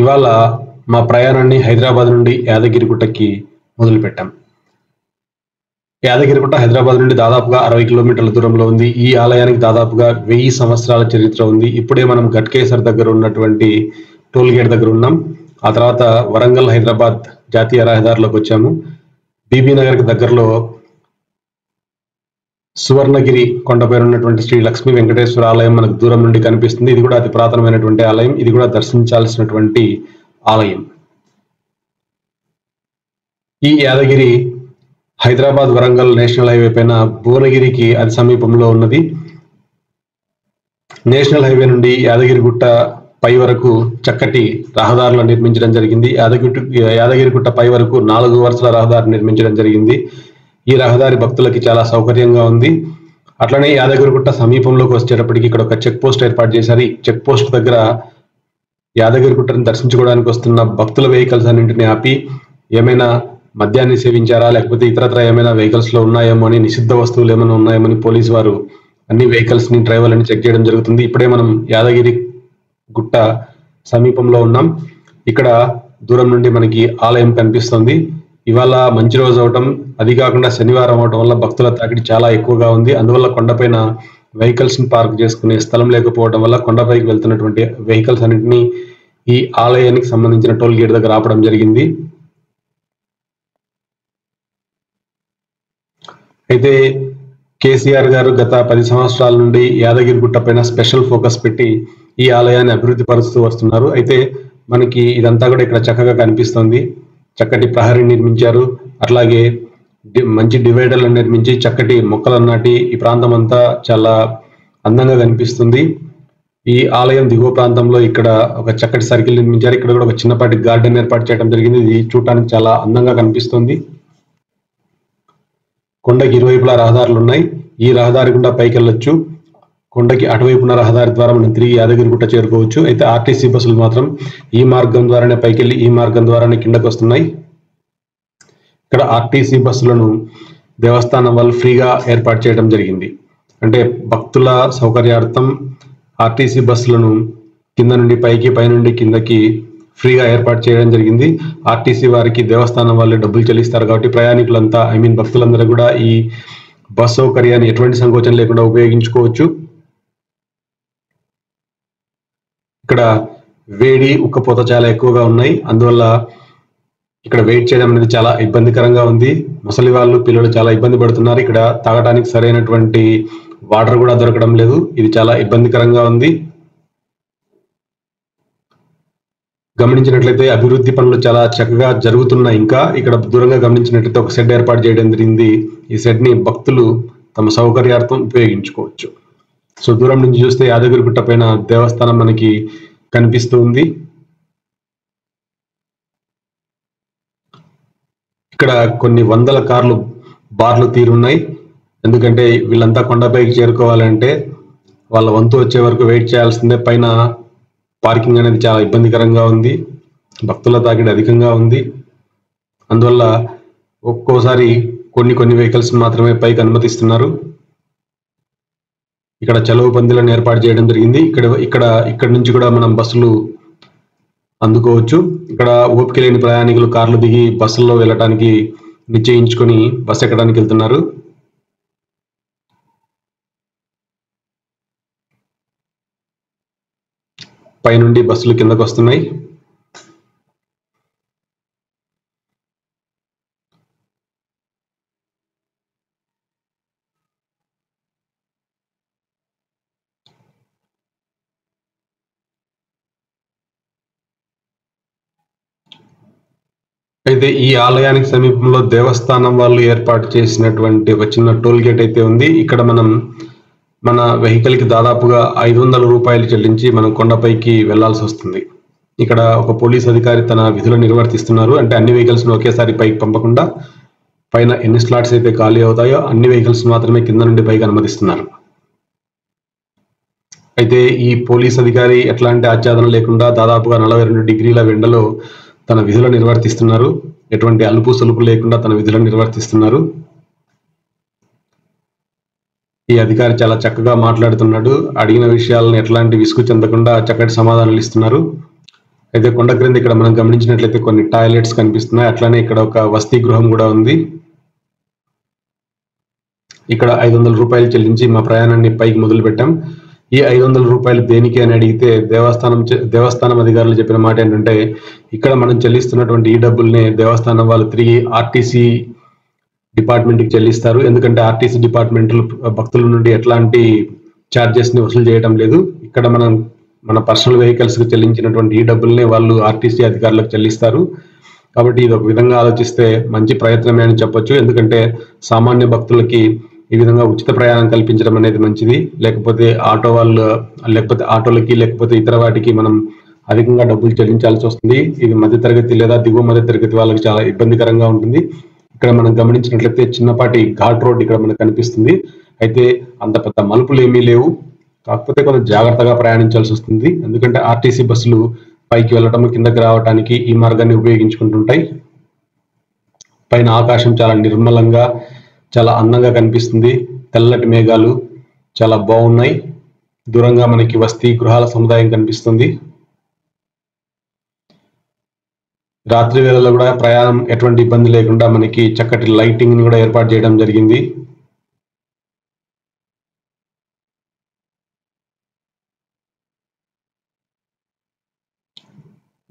ఇవాళ మా ప్రయాణాన్ని హైదరాబాద్ నుండి యాదగిరిగుట్టకి మొదలుపెట్టాం. యాదగిరిగుట్ట హైదరాబాద్ నుండి దాదాపుగా 60 కిలోమీటర్ల దూరంలో ఉంది. ఈ ఆలయానికి దాదాపుగా 1000 సంవత్సరాల చరిత్ర ఉంది. ఇప్పుడే మనం ఘట్కేసర్ దగ్గర ఉన్నటువంటి టోల్ గేట్ దగ్గర ఉన్నాం. ఆ తర్వాత వరంగల్ హైదరాబాద్ జాతీయ రహదారిలోకి వచ్చాము. బీబీ నగర్కి దగ్గరలో సువర్ణగిరి కొండపై ఉన్నటువంటి శ్రీ లక్ష్మీ వెంకటేశ్వర ఆలయం మనకు దూరం నుండి కనిపిస్తుంది. ఇది కూడా అతి పురాతనమైనటువంటి ఆలయం. ఇది కూడా దర్శించాల్సినటువంటి ఆలయం. ఈ యాదగిరి హైదరాబాద్ వరంగల్ నేషనల్ హైవే పైన భువనగిరికి అతి సమీపంలో ఉన్నది. నేషనల్ హైవే నుండి యాదగిరిగుట్ట పై వరకు చక్కటి రహదారులు నిర్మించడం జరిగింది. యాదగిరిగుట్ట పై వరకు 4 వరుసల రహదారి నిర్మించడం జరిగింది. ఈ రహదారి భక్తులకి చాలా సౌకర్యంగా ఉంది. అట్లనే యాదగిరిగుట్ట సమీపంలోకి వచ్చేటప్పటికి ఇక్కడ ఒక చెక్ పోస్ట్ ఏర్పాటు చేశారు. ఈ చెక్ పోస్ట్ దగ్గర యాదగిరిగుట్టను దర్శించుకోవడానికి వస్తున్న భక్తుల వెహికల్స్ అన్నింటినీ ఆపి ఏమైనా మద్యాన్ని సేవించారా లేకపోతే ఇతరత్ర ఏమైనా వెహికల్స్ లో ఉన్నాయేమో అని, నిషిద్ధ వస్తువులు ఏమైనా ఉన్నాయేమో పోలీసు వారు అన్ని వెహికల్స్ ని డ్రైవర్లని చెక్ చేయడం జరుగుతుంది. ఇప్పుడే మనం యాదగిరి గుట్ట సమీపంలో ఉన్నాం. ఇక్కడ దూరం నుండి మనకి ఆలయం కనిపిస్తుంది. ఇవాళ మంచి రోజు అవటం, అది కాకుండా శనివారం అవటం వల్ల భక్తుల తాకిడి చాలా ఎక్కువగా ఉంది. అందువల్ల కొండపైన వెహికల్స్ ని పార్క్ చేసుకునే స్థలం లేకపోవడం వల్ల కొండపైకి వెళ్తున్నటువంటి వెహికల్స్ అన్నింటినీ ఈ ఆలయానికి సంబంధించిన టోల్ గేట్ దగ్గర ఆపడం జరిగింది. అయితే కేసీఆర్ గారు గత 10 సంవత్సరాల నుండి యాదగిరిగుట్ట పైన స్పెషల్ ఫోకస్ పెట్టి ఈ ఆలయాన్ని అభివృద్ధి పరుస్తూ వస్తున్నారు. అయితే మనకి ఇదంతా కూడా ఇక్కడ చక్కగా కనిపిస్తుంది. చక్కటి ప్రహరీ నిర్మించారు. అట్లాగే మంచి డివైడర్లు నిర్మించి చక్కటి మొక్కలు నాటి ఈ ప్రాంతం అంతా చాలా అందంగా కనిపిస్తుంది. ఈ ఆలయం దిగువ ప్రాంతంలో ఇక్కడ ఒక చక్కటి సర్కిల్ నిర్మించారు. ఇక్కడ కూడా ఒక చిన్నపాటి గార్డెన్ ఏర్పాటు చేయడం జరిగింది. ఇది చూడటానికి చాలా అందంగా కనిపిస్తుంది. కొండకి ఇరువైపులా రహదారులు ఉన్నాయి. ఈ రహదారి గుండా పైకి వెళ్ళొచ్చు. కొండకి అటువైపున రహదారి ద్వారా మనం తిరిగి యాదగిరిగుట్ట చేరుకోవచ్చు. అయితే ఆర్టీసీ బస్సులు మాత్రం ఈ మార్గం ద్వారానే పైకి వెళ్ళి ఈ మార్గం ద్వారానే కిందకు వస్తున్నాయి. ఇక్కడ ఆర్టీసీ బస్సులను దేవస్థానం వాళ్ళు ఫ్రీగా ఏర్పాటు చేయడం జరిగింది. అంటే భక్తుల సౌకర్యార్థం ఆర్టీసీ బస్సులను కింద నుండి పైకి, పై నుండి కిందకి ఫ్రీగా ఏర్పాటు చేయడం జరిగింది. ఆర్టీసీ వారికి దేవస్థానం వాళ్ళు డబ్బులు చెల్లిస్తారు కాబట్టి ప్రయాణికులంతా భక్తులందరూ కూడా ఈ బస్ సౌకర్యాన్ని ఎటువంటి సంకోచం లేకుండా ఉపయోగించుకోవచ్చు. ఇక్కడ వేడి, ఉక్కపోత చాలా ఎక్కువగా ఉన్నాయి. అందువల్ల ఇక్కడ వెయిట్ చేయడం అనేది చాలా ఇబ్బందికరంగా ఉంది. ముసలి వాళ్ళు, పిల్లలు చాలా ఇబ్బంది పడుతున్నారు. ఇక్కడ తాగడానికి సరైనటువంటి వాటర్ కూడా దొరకడం లేదు. ఇది చాలా ఇబ్బందికరంగా ఉంది. గమనించినట్లయితే అభివృద్ధి పనులు చాలా చక్కగా జరుగుతున్నాయి. ఇంకా ఇక్కడ దూరంగా గమనించినట్లయితే ఒక షెడ్ ఏర్పాటు చేయడం జరిగింది. ఈ షెడ్ ని భక్తులు తమ సౌకర్యార్థం ఉపయోగించుకోవచ్చు. సో దూరం నుంచి చూస్తే యాదగిరిగుట్ట పైన దేవస్థానం మనకి కనిపిస్తూ ఉంది. ఇక్కడ కొన్ని వందల కార్లు బార్లు తీరున్నాయి. ఎందుకంటే వీళ్ళంతా కొండపైకి చేరుకోవాలంటే వాళ్ళ వంతు వచ్చే వరకు వెయిట్ చేయాల్సిందే. పైన పార్కింగ్ అనేది చాలా ఇబ్బందికరంగా ఉంది. భక్తుల తాకిడి అధికంగా ఉంది. అందువల్ల ఒక్కోసారి కొన్ని వెహికల్స్ మాత్రమే పైకి అనుమతిస్తున్నారు. ఇక్కడ చలువ పందిలను ఏర్పాటు చేయడం జరిగింది. ఇక్కడ నుంచి కూడా మనం బస్సులు అందుకోవచ్చు. ఇక్కడ ఓపిక లేని ప్రయాణికులు కార్లు దిగి బస్సుల్లో వెళ్ళటానికి నిశ్చయించుకొని బస్సు ఎక్కడానికి వెళ్తున్నారు. పైనుండి బస్సులు కిందకు వస్తున్నాయి. అయితే ఈ ఆలయానికి సమీపంలో దేవస్థానం వాళ్ళు ఏర్పాటు చేసినటువంటి ఒక చిన్న టోల్ గేట్ అయితే ఉంది. ఇక్కడ మన వెహికల్ కి దాదాపుగా 500 రూపాయలు చెల్లించి మనం కొండపైకి వెళ్లాల్సి వస్తుంది. ఇక్కడ ఒక పోలీస్ అధికారి తన విధులు నిర్వర్తిస్తున్నారు. అంటే అన్ని వెహికల్స్ ఒకేసారి పైకి పంపకుండా పైన ఎన్ని స్లాట్స్ అయితే ఖాళీ అవుతాయో అన్ని వెహికల్స్ మాత్రమే కింద నుండి పైకి అనుమతిస్తున్నారు. అయితే ఈ పోలీస్ అధికారి ఎట్లాంటి ఆచ్ఛాదన లేకుండా దాదాపుగా 42 డిగ్రీల ఎండలో తన విధులు నిర్వర్తిస్తున్నారు. ఎటువంటి అలుపు సలుపు లేకుండా తన విధులను నిర్వర్తిస్తున్నారు. ఈ అధికారి చాలా చక్కగా మాట్లాడుతున్నాడు. అడిగిన విషయాలను ఎట్లాంటి విసుగు చెందకుండా చక్కటి సమాధానాలు ఇస్తున్నారు. అయితే కొండ క్రింద ఇక్కడ మనం గమనించినట్లయితే కొన్ని టాయిలెట్స్ కనిపిస్తున్నాయి. అట్లానే ఇక్కడ ఒక వసతి గృహం కూడా ఉంది. ఇక్కడ 500 రూపాయలు చెల్లించి మా ప్రయాణాన్ని పైకి మొదలు పెట్టాం. ఈ 500 రూపాయలు దేనికి అని అడిగితే దేవస్థానం అధికారులు చెప్పిన మాట ఏంటంటే, ఇక్కడ మనం చెల్లిస్తున్నటువంటి ఈ డబ్బుల్ని దేవస్థానం వాళ్ళు తిరిగి ఆర్టీసీ డిపార్ట్మెంట్కి చెల్లిస్తారు. ఎందుకంటే ఆర్టీసీ డిపార్ట్మెంట్లు భక్తుల నుండి ఎట్లాంటి ఛార్జెస్ ని వసూలు చేయడం లేదు. ఇక్కడ మన పర్సనల్ వెహికల్స్ కి చెల్లించినటువంటి ఈ డబ్బుల్ని వాళ్ళు ఆర్టీసీ అధికారులకు చెల్లిస్తారు. కాబట్టి ఇది ఒక విధంగా ఆలోచిస్తే మంచి ప్రయత్నమే అని చెప్పొచ్చు. ఎందుకంటే సామాన్య భక్తులకి ఈ విధంగా ఉచిత ప్రయాణం కల్పించడం అనేది మంచిది. లేకపోతే ఆటోలకి లేకపోతే ఇతర వాటికి మనం అధికంగా డబ్బులు చెల్లించాల్సి వస్తుంది. ఇది మధ్యతరగతి లేదా దిగువ మధ్యతరగతి వాళ్ళకి చాలా ఇబ్బందికరంగా ఉంటుంది. ఇక్కడ మనం గమనించినట్లయితే చిన్నపాటి ఘాట్ రోడ్ ఇక్కడ మనకు కనిపిస్తుంది. అయితే అంత పెద్ద మలుపులు ఏమీ లేవు. కాకపోతే కొంచెం జాగ్రత్తగా ప్రయాణించాల్సి వస్తుంది. ఎందుకంటే ఆర్టీసీ బస్సులు పైకి వెళ్ళటం కిందకి రావడానికి ఈ మార్గాన్ని ఉపయోగించుకుంటుంటాయి. పైన ఆకాశం చాలా నిర్మలంగా చాలా అందంగా కనిపిస్తుంది. తెల్లటి మేఘాలు చాలా బాగున్నాయి. దూరంగా మనకి వసతి గృహాల సముదాయం కనిపిస్తుంది. రాత్రి వేళల్లో కూడా ప్రయాణం ఎటువంటి ఇబ్బంది లేకుండా మనకి చక్కటి లైటింగ్ ని కూడా ఏర్పాటు చేయడం జరిగింది.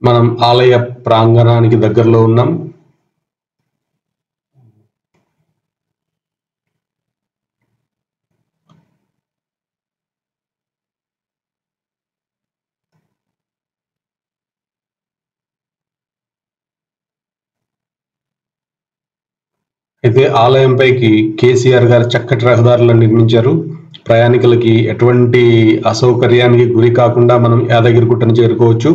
మనం ఆలయ ప్రాంగణానికి దగ్గరలో ఉన్నాం. అయితే ఆలయం పైకి కేసీఆర్ గారు చక్కటి రహదారులను నిర్మించారు. ప్రయాణికులకి ఎటువంటి అసౌకర్యానికి గురి కాకుండా మనం యాదగిరిగుట్టను చేరుకోవచ్చు.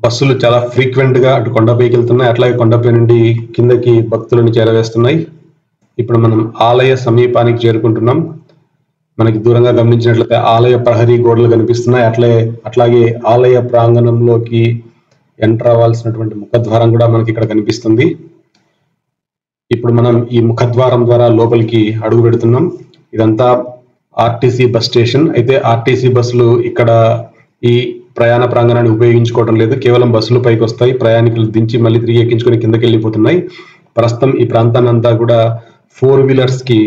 బస్సులు చాలా ఫ్రీక్వెంట్ గా అటు కొండపైకి వెళ్తున్నాయి. అట్లాగే కొండపై నుండి కిందకి భక్తులను చేరవేస్తున్నాయి. ఇప్పుడు మనం ఆలయ సమీపానికి చేరుకుంటున్నాం. మనకి దూరంగా గమనించినట్లయితే ఆలయ ప్రహరీ గోడలు కనిపిస్తున్నాయి. అట్లాగే ఆలయ ప్రాంగణంలోకి ఎంటర్ అవ్వాల్సినటువంటి ముఖద్వారం కూడా మనకి ఇక్కడ కనిపిస్తుంది. ఇప్పుడు మనం ఈ ముఖద్వారం ద్వారా లోపలికి అడుగు పెడుతున్నాం. ఇదంతా ఆర్టీసీ బస్ స్టేషన్. అయితే ఆర్టీసీ బస్సులు ఇక్కడ ఈ ప్రయాణ ప్రాంగణాన్ని ఉపయోగించుకోవడం లేదు. కేవలం బస్సులు పైకి వస్తాయి, ప్రయాణికులు దించి మళ్ళీ తిరిగి ఎక్కించుకొని కిందకి వెళ్ళిపోతున్నాయి. ప్రస్తుతం ఈ ప్రాంతాన్ని అంతా కూడా 4 వీలర్స్ కి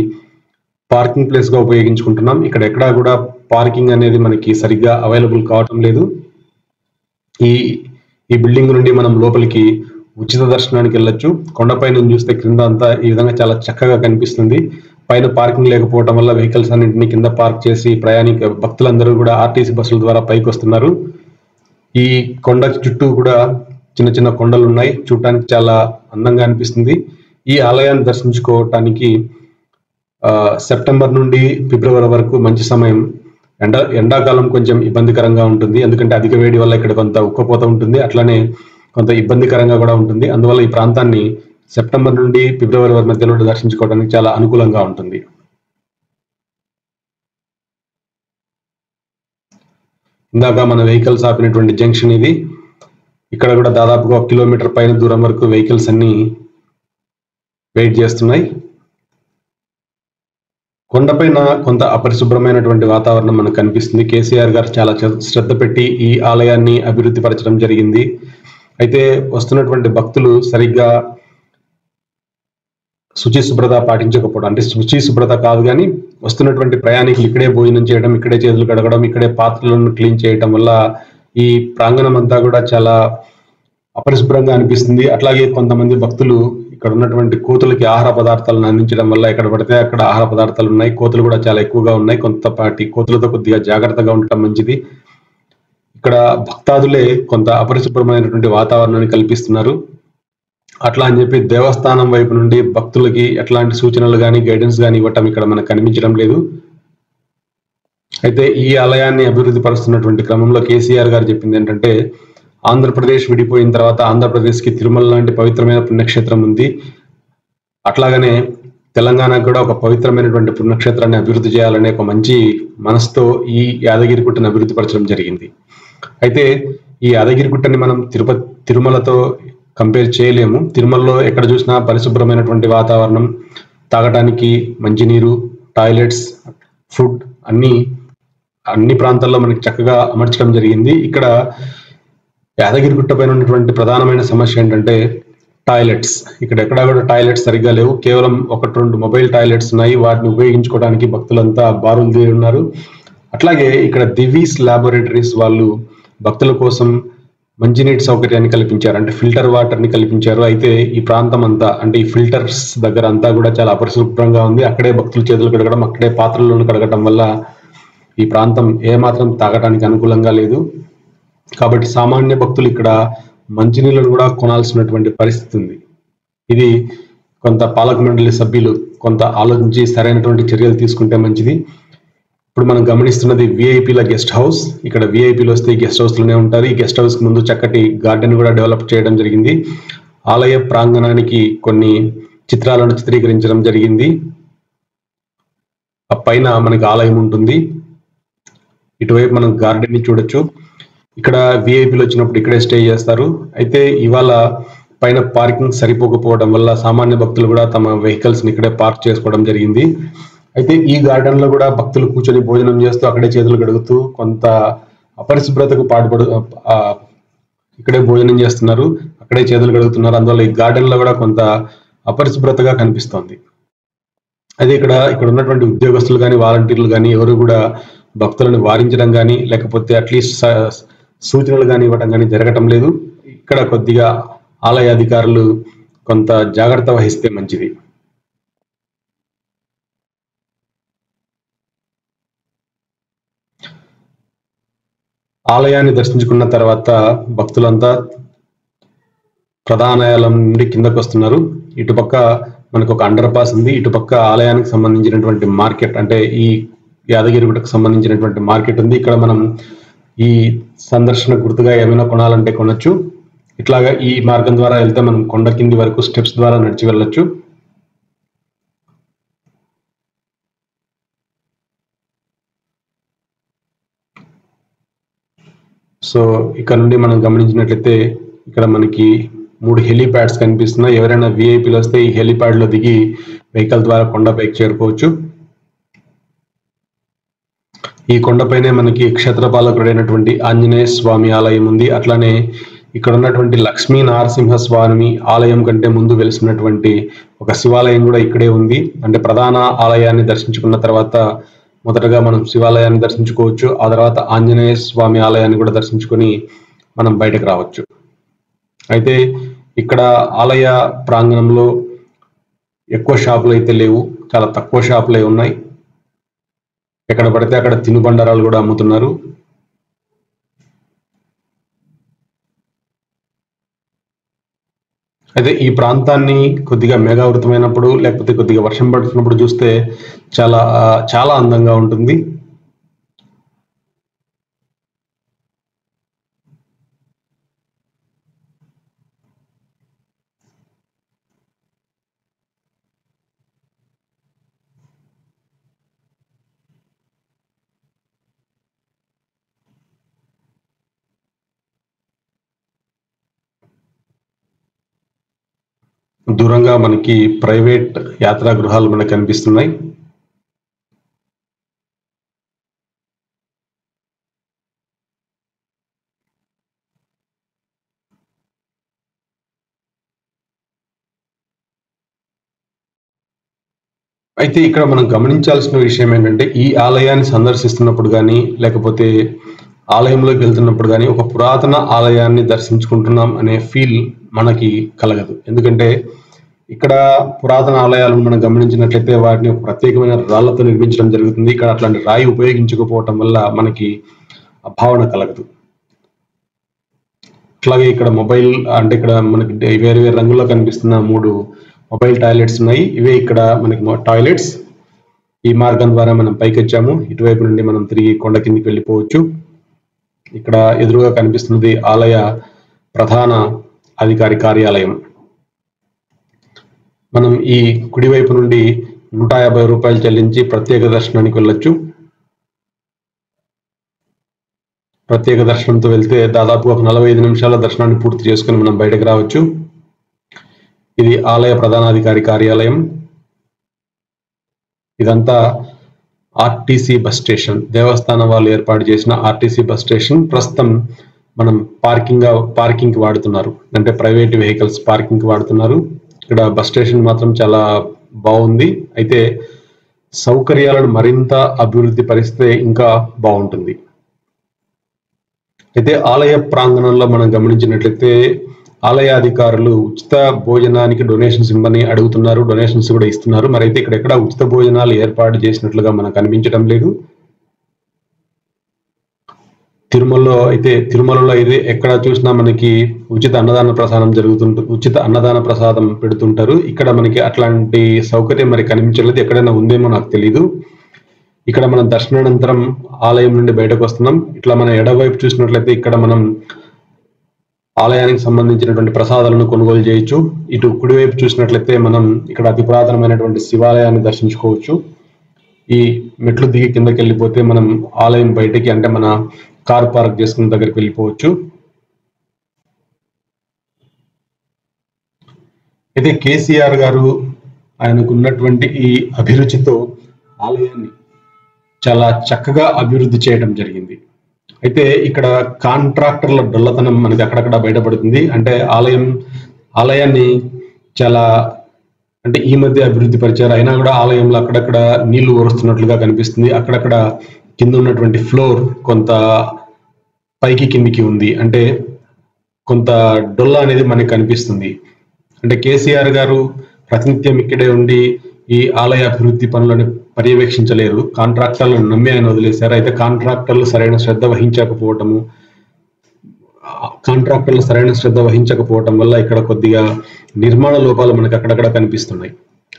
పార్కింగ్ ప్లేస్ గా ఉపయోగించుకుంటున్నాం. ఇక్కడ ఎక్కడా కూడా పార్కింగ్ అనేది మనకి సరిగ్గా అవైలబుల్ కావటం లేదు. ఈ బిల్డింగ్ నుండి మనం లోపలికి ఉచిత దర్శనానికి వెళ్ళొచ్చు. కొండపై నుంచి చూస్తే క్రింద అంతా ఈ విధంగా చాలా చక్కగా కనిపిస్తుంది. పైన పార్కింగ్ లేకపోవడం వల్ల వెహికల్స్ అన్నింటినీ కింద పార్క్ చేసి భక్తులందరూ కూడా ఆర్టీసీ బస్సుల ద్వారా పైకి వస్తున్నారు. ఈ కొండ చుట్టూ కూడా చిన్న చిన్న కొండలు ఉన్నాయి. చూడటానికి చాలా అందంగా అనిపిస్తుంది. ఈ ఆలయాన్ని దర్శించుకోవటానికి సెప్టెంబర్ నుండి ఫిబ్రవరి వరకు మంచి సమయం. ఎండాకాలం కొంచెం ఇబ్బందికరంగా ఉంటుంది. ఎందుకంటే అధిక వేడి వల్ల ఇక్కడ కొంత ఉక్కపోత ఉంటుంది. అట్లానే కొంత ఇబ్బందికరంగా కూడా ఉంటుంది. అందువల్ల ఈ ప్రాంతాన్ని సెప్టెంబర్ నుండి ఫిబ్రవరి వరకు మధ్యలో దర్శించుకోవడానికి చాలా అనుకూలంగా ఉంటుంది. ఇందాక మన వెహికల్స్ ఆపినటువంటి జంక్షన్ ఇది. ఇక్కడ కూడా దాదాపుగా 1 కిలోమీటర్ పైన దూరం వరకు వెహికల్స్ అన్ని వెయిట్ చేస్తున్నాయి. కొండపైన కొంత అపరిశుభ్రమైనటువంటి వాతావరణం మనకు కనిపిస్తుంది. కేసీఆర్ గారు చాలా శ్రద్ధ పెట్టి ఈ ఆలయాన్ని అభివృద్ధి పరచడం జరిగింది. అయితే వస్తున్నటువంటి భక్తులు సరిగ్గా శుచి శుభ్రత పాటించకపోవడం, అంటే శుచి శుభ్రత కాదు కానీ వస్తున్నటువంటి ప్రయాణికులు ఇక్కడే భోజనం చేయడం, ఇక్కడే చేతులు కడగడం, ఇక్కడే పాత్రలను క్లీన్ చేయడం వల్ల ఈ ప్రాంగణం అంతా కూడా చాలా అపరిశుభ్రంగా అనిపిస్తుంది. అట్లాగే కొంతమంది భక్తులు ఇక్కడ ఉన్నటువంటి కోతులకి ఆహార పదార్థాలను అందించడం వల్ల ఎక్కడ పడితే అక్కడ ఆహార పదార్థాలు ఉన్నాయి. కోతులు కూడా చాలా ఎక్కువగా ఉన్నాయి. కొంతపాటి కోతులతో కొద్దిగా జాగ్రత్తగా ఉండటం మంచిది. ఇక్కడ భక్తాదులే కొంత అపరిశుభ్రమైనటువంటి వాతావరణాన్ని కల్పిస్తున్నారు. అట్లా అని చెప్పి దేవస్థానం వైపు నుండి భక్తులకి ఎట్లాంటి సూచనలు కానీ గైడెన్స్ కానీ ఇవ్వటం ఇక్కడ మనకు కనిపించడం లేదు. అయితే ఈ ఆలయాన్ని అభివృద్ధి పరుస్తున్నటువంటి క్రమంలో కేసీఆర్ గారు చెప్పింది ఏంటంటే, ఆంధ్రప్రదేశ్ విడిపోయిన తర్వాత ఆంధ్రప్రదేశ్కి తిరుమల లాంటి పవిత్రమైన పుణ్యక్షేత్రం ఉంది. అట్లాగనే తెలంగాణకు కూడా ఒక పవిత్రమైనటువంటి పుణ్యక్షేత్రాన్ని అభివృద్ధి చేయాలనే ఒక మంచి మనసుతో ఈ యాదగిరిగుట్టను అభివృద్ధి పరచడం జరిగింది. అయితే ఈ యాదగిరిగుట్టని మనం తిరుమలతో కంపేర్ చేయలేము. తిరుమలలో ఎక్కడ చూసినా పరిశుభ్రమైనటువంటి వాతావరణం, తాగటానికి మంచినీరు, టాయిలెట్స్, ఫుడ్ అన్ని ప్రాంతాల్లో మనకి చక్కగా అమర్చడం జరిగింది. ఇక్కడ యాదగిరిగుట్ట పైన ఉన్నటువంటి ప్రధానమైన సమస్య ఏంటంటే టాయిలెట్స్. ఇక్కడ ఎక్కడా కూడా టాయిలెట్స్ సరిగ్గా లేవు. కేవలం 1-2 మొబైల్ టాయిలెట్స్ ఉన్నాయి. వాటిని ఉపయోగించుకోవడానికి భక్తులంతా బారులు తీరి ఉన్నారు. అట్లాగే ఇక్కడ దివీస్ ల్యాబొరేటరీస్ వాళ్ళు భక్తుల కోసం మంచినీటి సౌకర్యాన్ని కల్పించారు, అంటే ఫిల్టర్ వాటర్ ని కల్పించారు. అయితే ఈ ప్రాంతం అంతా, అంటే ఈ ఫిల్టర్స్ దగ్గర అంతా కూడా చాలా అపరిశుభ్రంగా ఉంది. అక్కడే భక్తులు చేతులు కడగడం, అక్కడే పాత్రలను కడగడం వల్ల ఈ ప్రాంతం ఏమాత్రం తాగడానికి అనుకూలంగా లేదు. కాబట్టి సామాన్య భక్తులు ఇక్కడ మంచినీళ్ళను కూడా కొనాల్సినటువంటి పరిస్థితి ఉంది. ఇది కొంత పాలక మండలి సభ్యులు కొంత ఆలోచించి సరైనటువంటి చర్యలు తీసుకుంటే మంచిది. ఇప్పుడు మనం గమనిస్తున్నది విఐపీల గెస్ట్ హౌస్. ఇక్కడ విఐపీలు వస్తే గెస్ట్ హౌస్ లోనే ఉంటారు. ఈ గెస్ట్ హౌస్ కి ముందు చక్కటి గార్డెన్ కూడా డెవలప్ చేయడం జరిగింది. ఆలయ ప్రాంగణానికి కొన్ని చిత్రాలను చిత్రీకరించడం జరిగింది. ఆ పైన మనకి ఆలయం ఉంటుంది. ఇటువైపు మనం గార్డెన్ ని చూడొచ్చు. ఇక్కడ విఐపీలు వచ్చినప్పుడు ఇక్కడే స్టే చేస్తారు. అయితే ఇవాళ పైన పార్కింగ్ సరిపోకపోవడం వల్ల సామాన్య భక్తులు కూడా తమ వెహికల్స్ ని ఇక్కడే పార్క్ చేసుకోవడం జరిగింది. అయితే ఈ గార్డెన్ లో కూడా భక్తులు కూర్చొని భోజనం చేస్తూ అక్కడే చేతులు కడుగుతూ కొంత అపరిశుభ్రతకు ఇక్కడే భోజనం చేస్తున్నారు, అక్కడే చేతులు కడుగుతున్నారు. అందువల్ల ఈ గార్డెన్ లో కూడా కొంత అపరిశుభ్రతగా కనిపిస్తోంది. అయితే ఇక్కడ ఉన్నటువంటి ఉద్యోగస్తులు కానీ వాలంటీర్లు కానీ ఎవరు కూడా భక్తులను వారించడం కానీ లేకపోతే అట్లీస్ట్ సూచనలు కానీ ఇవ్వడం కానీ జరగటం లేదు. ఇక్కడ కొద్దిగా ఆలయ అధికారులు కొంత జాగ్రత్త వహిస్తే మంచిది. ఆలయాన్ని దర్శించుకున్న తర్వాత భక్తులంతా ప్రధానాలయం నుండి కిందకు వస్తున్నారు. ఇటుపక్క మనకు ఒక అండర్ పాస్ ఉంది. ఇటుపక్క ఆలయానికి సంబంధించినటువంటి మార్కెట్, అంటే ఈ యాదగిరిగుట్టకు సంబంధించినటువంటి మార్కెట్ ఉంది. ఇక్కడ మనం ఈ సందర్శన గుర్తుగా ఏమైనా కొనాలంటే కొనొచ్చు. ఇట్లాగా ఈ మార్గం ద్వారా వెళ్తే మనం కొండ కింది వరకు స్టెప్స్ ద్వారా నడిచి వెళ్ళొచ్చు. సో ఇక్కడ నుండి మనం గమనించినట్లయితే ఇక్కడ మనకి 3 హెలీప్యాడ్స్ కనిపిస్తున్నాయి. ఎవరైనా విఐపీలు వస్తే ఈ హెలీప్యాడ్ లో దిగి వెహికల్ ద్వారా కొండపైకి చేరుకోవచ్చు. ఈ కొండపైనే మనకి క్షేత్రపాలకుడైనటువంటి ఆంజనేయ స్వామి ఆలయం ఉంది. అట్లానే ఇక్కడ ఉన్నటువంటి లక్ష్మీ నరసింహ స్వామి ఆలయం కంటే ముందు వెలిసినటువంటి ఒక శివాలయం కూడా ఇక్కడే ఉంది. అంటే ప్రధాన ఆలయాన్ని దర్శించుకున్న తర్వాత మొదటగా మనం శివాలయాన్ని దర్శించుకోవచ్చు. ఆ తర్వాత ఆంజనేయ స్వామి ఆలయాన్ని కూడా దర్శించుకొని మనం బయటకు రావచ్చు. అయితే ఇక్కడ ఆలయ ప్రాంగణంలో ఎక్కువ షాపులు అయితే లేవు, చాలా తక్కువ షాపులే ఉన్నాయి. ఎక్కడ పడితే అక్కడ తినుబండారాలు కూడా అమ్ముతున్నారు. అయితే ఈ ప్రాంతాన్ని కొద్దిగా మేఘావృతమైనప్పుడు లేకపోతే కొద్దిగా వర్షం పడుతున్నప్పుడు చూస్తే చాలా అందంగా ఉంటుంది. దూరంగా మనకి ప్రైవేట్ యాత్రా గృహాలు మనకు కనిపిస్తున్నాయి. అయితే ఇక్కడ మనం గమనించాల్సిన విషయం ఏంటంటే ఈ ఆలయాన్ని సందర్శిస్తున్నప్పుడు కానీ లేకపోతే ఆలయంలోకి వెళ్తున్నప్పుడు కానీ ఒక పురాతన ఆలయాన్ని దర్శించుకుంటున్నాం అనే ఫీల్ మనకి కలగదు. ఎందుకంటే ఇక్కడ పురాతన ఆలయాలను మనం గమనించినట్లయితే వాటిని ఒక ప్రత్యేకమైన రాళ్లతో నిర్మించడం జరుగుతుంది. ఇక్కడ అట్లాంటి రాయి ఉపయోగించకపోవటం వల్ల మనకి ఆ భావన కలగదు. అట్లాగే ఇక్కడ మొబైల్, అంటే ఇక్కడ మనకి వేరు వేరు రంగుల్లో కనిపిస్తున్న 3 మొబైల్ టాయిలెట్స్ ఉన్నాయి. ఇవే ఇక్కడ మనకి టాయిలెట్స్. ఈ మార్గం ద్వారా మనం పైకి వచ్చాము. ఇటువైపు నుండి మనం తిరిగి కొండ కిందికి వెళ్ళిపోవచ్చు. ఇక్కడ ఎదురుగా కనిపిస్తున్నది ఆలయ ప్రధాన అధికారి కార్యాలయం. మనం ఈ కుడివైపు నుండి 150 రూపాయలు చెల్లించి ప్రత్యేక దర్శనానికి వెళ్ళొచ్చు. ప్రత్యేక దర్శనంతో వెళ్తే దాదాపు ఒక 45 నిమిషాల దర్శనాన్ని పూర్తి చేసుకుని మనం బయటకు రావచ్చు. ఇది ఆలయ ప్రధానాధికారి కార్యాలయం. ఇదంతా ఆర్టీసీ బస్ స్టేషన్, దేవస్థానం వాళ్ళు ఏర్పాటు చేసిన ఆర్టీసీ బస్ స్టేషన్. ప్రస్తుతం మనం పార్కింగ్ కి వాడుతున్నారు, అంటే ప్రైవేట్ వెహికల్స్ పార్కింగ్ కి వాడుతున్నారు. ఇక్కడ బస్ స్టేషన్ మాత్రం చాలా బాగుంది. అయితే సౌకర్యాలను మరింత అభివృద్ధి పరిస్తే ఇంకా బాగుంటుంది. అయితే ఆలయ ప్రాంగణంలో మనం గమనించినట్లయితే ఆలయ అధికారులు ఉచిత భోజనానికి డొనేషన్స్ ఇవ్వని అడుగుతున్నారు, డొనేషన్స్ కూడా ఇస్తున్నారు. మరి అయితే ఇక్కడ ఎక్కడ ఉచిత భోజనాలు ఏర్పాటు చేసినట్లుగా మనకు కనిపించడం లేదు. తిరుమలలో అయితే ఎక్కడ చూసినా మనకి ఉచిత అన్నదాన ప్రసాదం పెడుతుంటారు. ఇక్కడ మనకి అట్లాంటి సౌకర్యం మరి కనిపించలేదు, ఎక్కడైనా ఉందేమో నాకు తెలీదు. ఇక్కడ మనం దర్శనానంతరం ఆలయం నుండి బయటకు వస్తున్నాం. ఇట్లా మన ఎడవైపు చూసినట్లయితే ఇక్కడ మనం ఆలయానికి సంబంధించినటువంటి ప్రసాదాలను కొనుగోలు చేయొచ్చు. ఇటు కుడివైపు చూసినట్లయితే మనం ఇక్కడ అతి పురాతనమైనటువంటి శివాలయాన్ని దర్శించుకోవచ్చు. ఈ మెట్లు దిగి కిందకి వెళ్ళిపోతే మనం ఆలయం బయటకి, అంటే మన కార్ పార్క్ చేసుకున్న దగ్గరికి వెళ్ళిపోవచ్చు. అయితే కేసీఆర్ గారు ఆయనకు ఉన్నటువంటి ఈ అభిరుచితో ఆలయాన్ని చాలా చక్కగా అభివృద్ధి చేయడం జరిగింది. అయితే ఇక్కడ కాంట్రాక్టర్ల డొల్లతనం మనకి అక్కడక్కడ బయటపడుతుంది. అంటే ఆలయాన్ని చాలా అంటే ఈ మధ్య అభివృద్ధి పరిచారు, అయినా కూడా ఆలయంలో అక్కడక్కడ నీళ్లు ఊరుస్తున్నట్లుగా కనిపిస్తుంది. అక్కడక్కడ కింద ఉన్నటువంటి ఫ్లోర్ కొంత పైకి కిందికి ఉంది, అంటే కొంత డొల్ల అనేది మనకి కనిపిస్తుంది. అంటే కేసీఆర్ గారు ప్రతినిత్యం ఇక్కడే ఉండి ఈ ఆలయ అభివృద్ధి పనులను పర్యవేక్షించలేరు, కాంట్రాక్టర్లను నమ్మి ఆయన వదిలేశారు. అయితే కాంట్రాక్టర్లు సరైన శ్రద్ధ వహించకపోవటం వల్ల ఇక్కడ కొద్దిగా నిర్మాణ లోపాలు మనకి అక్కడక్కడ కనిపిస్తున్నాయి.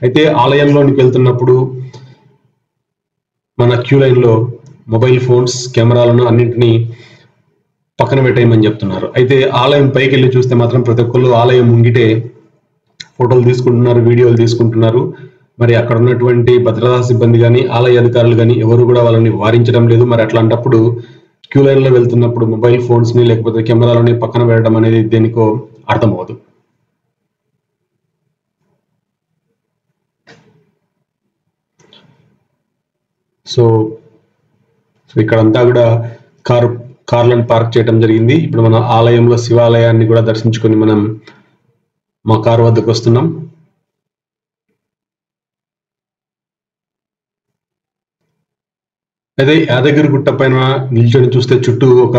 అయితే ఆలయంలోనికి వెళ్తున్నప్పుడు మన క్యూ లైన్లో మొబైల్ ఫోన్స్, కెమెరాలను అన్నింటినీ పక్కన పెట్టేయమని చెప్తున్నారు. అయితే ఆలయం పైకి వెళ్ళి చూస్తే మాత్రం ప్రతి ఒక్కళ్ళు ఆలయం ముంగిటే ఫోటోలు తీసుకుంటున్నారు, వీడియోలు తీసుకుంటున్నారు. మరి అక్కడ ఉన్నటువంటి భద్రతా సిబ్బంది కానీ ఆలయ అధికారులు కానీ ఎవరు కూడా వాళ్ళని వారించడం లేదు. మరి అట్లాంటప్పుడు క్యూ లైన్ లో వెళ్తున్నప్పుడు మొబైల్ ఫోన్స్ ని లేకపోతే కెమెరాలని పక్కన పెట్టడం అనేది దేనికో అర్థమవుదు. సో ఇక్కడంతా కూడా కార్లను పార్క్ చేయడం జరిగింది. ఇప్పుడు మన ఆలయంలో శివాలయాన్ని కూడా దర్శించుకొని మనం మా కారు వద్దకు వస్తున్నాం. అదే యాదగిరిగుట్ట పైన నిల్చొని చూస్తే చుట్టూ ఒక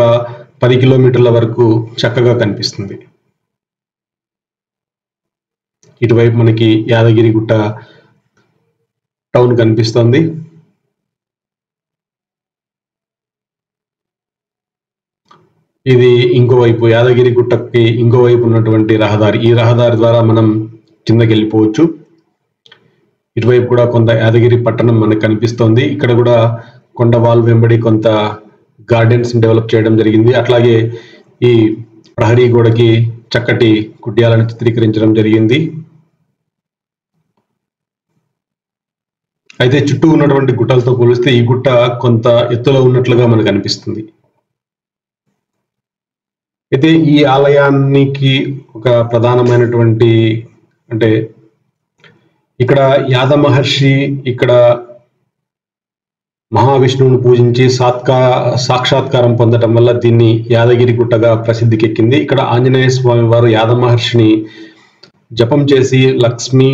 10 కిలోమీటర్ల వరకు చక్కగా కనిపిస్తుంది. ఇటువైపు మనకి యాదగిరిగుట్ట టౌన్ కనిపిస్తుంది. ఇది ఇంకోవైపు యాదగిరిగుట్టకి ఇంకోవైపు ఉన్నటువంటి రహదారి. ఈ రహదారి ద్వారా మనం కిందకి వెళ్ళిపోవచ్చు. ఇటువైపు కూడా కొంత యాదగిరి పట్టణం మనకు కనిపిస్తోంది. ఇక్కడ కూడా కొండ వాల్ వెంబడి కొంత గార్డెన్స్ డెవలప్ చేయడం జరిగింది. అట్లాగే ఈ ప్రహరీ గోడకి చక్కటి కుడ్యాలను చిత్రీకరించడం జరిగింది. అయితే చుట్టూ ఉన్నటువంటి గుట్టలతో పోలిస్తే ఈ గుట్ట కొంత ఎత్తులో ఉన్నట్లుగా మనకు అనిపిస్తుంది. అయితే ఈ ఆలయానికి ఒక ప్రధానమైనటువంటి అంటే ఇక్కడ యాద మహర్షి ఇక్కడ మహావిష్ణువును పూజించి సాక్షాత్కారం పొందడం వల్ల దీన్ని యాదగిరి గుట్టగా ప్రసిద్ధికెక్కింది. ఇక్కడ ఆంజనేయ స్వామి వారు యాద మహర్షిని జపం చేసి లక్ష్మీ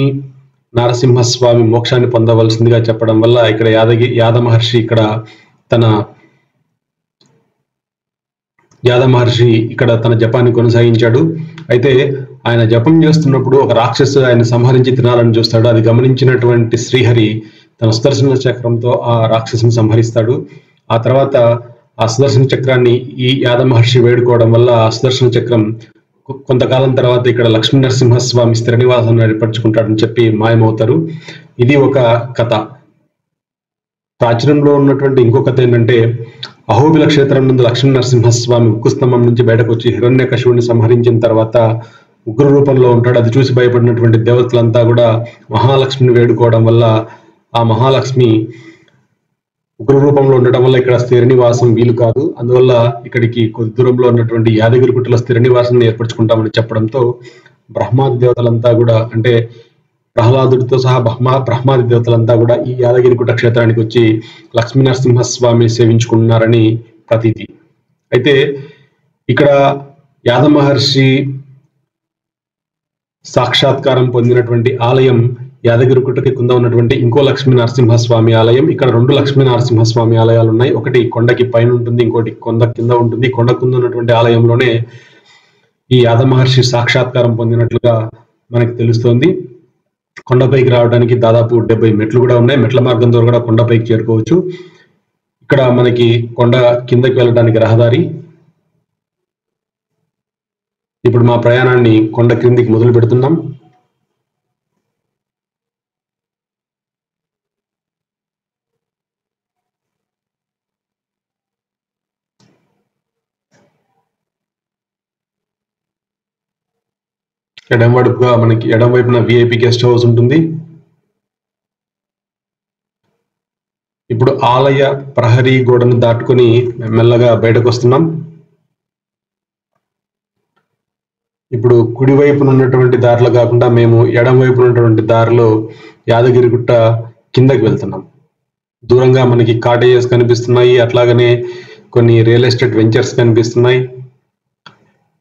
నరసింహస్వామి మోక్షాన్ని పొందవలసిందిగా చెప్పడం వల్ల ఇక్కడ యాద మహర్షి ఇక్కడ తన జపాన్ని కొనసాగించాడు. అయితే ఆయన జపం చేస్తున్నప్పుడు ఒక రాక్షసు ఆయన సంహరించి తినాలని చూస్తాడు. అది గమనించినటువంటి శ్రీహరి తన సుదర్శన చక్రంతో ఆ రాక్షసుని సంహరిస్తాడు. ఆ తర్వాత ఆ సుదర్శన చక్రాన్ని ఈ యాద మహర్షి వేడుకోవడం వల్ల ఆ సుదర్శన చక్రం కొంతకాలం తర్వాత ఇక్కడ లక్ష్మీ నరసింహస్వామి స్థిర నివాసాన్ని ఏర్పరచుకుంటాడని చెప్పి మాయమవుతారు. ఇది ఒక కథ. ప్రాచుర్యంలో ఉన్నటువంటి ఇంకో కథ ఏంటంటే అహోబిల క్షేత్రం నందు లక్ష్మీ నరసింహస్వామి ఉక్కు స్తంభం నుంచి బయటకు వచ్చి హిరణ్యకశిపుని సంహరించిన తర్వాత ఉగ్ర రూపంలో ఉంటాడు. అది చూసి భయపడినటువంటి దేవతలంతా కూడా మహాలక్ష్మిని వేడుకోవడం వల్ల ఆ మహాలక్ష్మి ఉగ్ర రూపంలో ఉండటం వల్ల ఇక్కడ స్థిర నివాసం వీలు కాదు. అందువల్ల ఇక్కడికి కొద్ది దూరంలో ఉన్నటువంటి యాదగిరిగుట్టలో స్థిర నివాసాన్ని ఏర్పరచుకుంటామని చెప్పడంతో బ్రహ్మాది దేవతలంతా కూడా అంటే ప్రహ్లాదుడితో సహా బ్రహ్మాది దేవతలంతా కూడా ఈ యాదగిరిగుట్ట క్షేత్రానికి వచ్చి లక్ష్మీ నరసింహస్వామిని సేవించుకున్నారని ప్రతీతి. అయితే ఇక్కడ యాద మహర్షి సాక్షాత్కారం పొందినటువంటి ఆలయం యాదగిరిగుట్టకి కింద ఉన్నటువంటి ఇంకో లక్ష్మీ నరసింహస్వామి ఆలయం. ఇక్కడ 2 లక్ష్మీ నరసింహస్వామి ఆలయాలు ఉన్నాయి. ఒకటి కొండకి పైన ఉంటుంది, ఇంకోటి కొండ కింద ఉంటుంది. కొండ కింద ఉన్నటువంటి ఆలయంలోనే ఈ యాద మహర్షి సాక్షాత్కారం పొందినట్లుగా మనకి తెలుస్తోంది. కొండపైకి రావడానికి దాదాపు 70 మెట్లు కూడా ఉన్నాయి. మెట్ల మార్గం ద్వారా కూడా కొండపైకి చేరుకోవచ్చు. ఇక్కడ మనకి కొండ కిందకి వెళ్ళడానికి రహదారి. ఇప్పుడు మా ప్రయాణాన్ని కొండ క్రిందికి మొదలు పెడుతున్నాం. ఎడమవైపుగా మనకి ఎడమవైపున విఐపి గెస్ట్ హౌస్ ఉంటుంది. ఇప్పుడు ఆలయ ప్రహరీ గోడను దాటుకొని మెల్లగా బయటకు వస్తున్నాం. ఇప్పుడు కుడివైపున ఉన్నటువంటి దారిలో కాకుండా మేము ఎడమవైపున ఉన్నటువంటి దారిలో యాదగిరిగుట్ట కిందకి వెళ్తున్నాం. దూరంగా మనకి కాటేజెస్ కనిపిస్తున్నాయి, అట్లాగనే కొన్ని రియల్ ఎస్టేట్ వెంచర్స్ కనిపిస్తున్నాయి.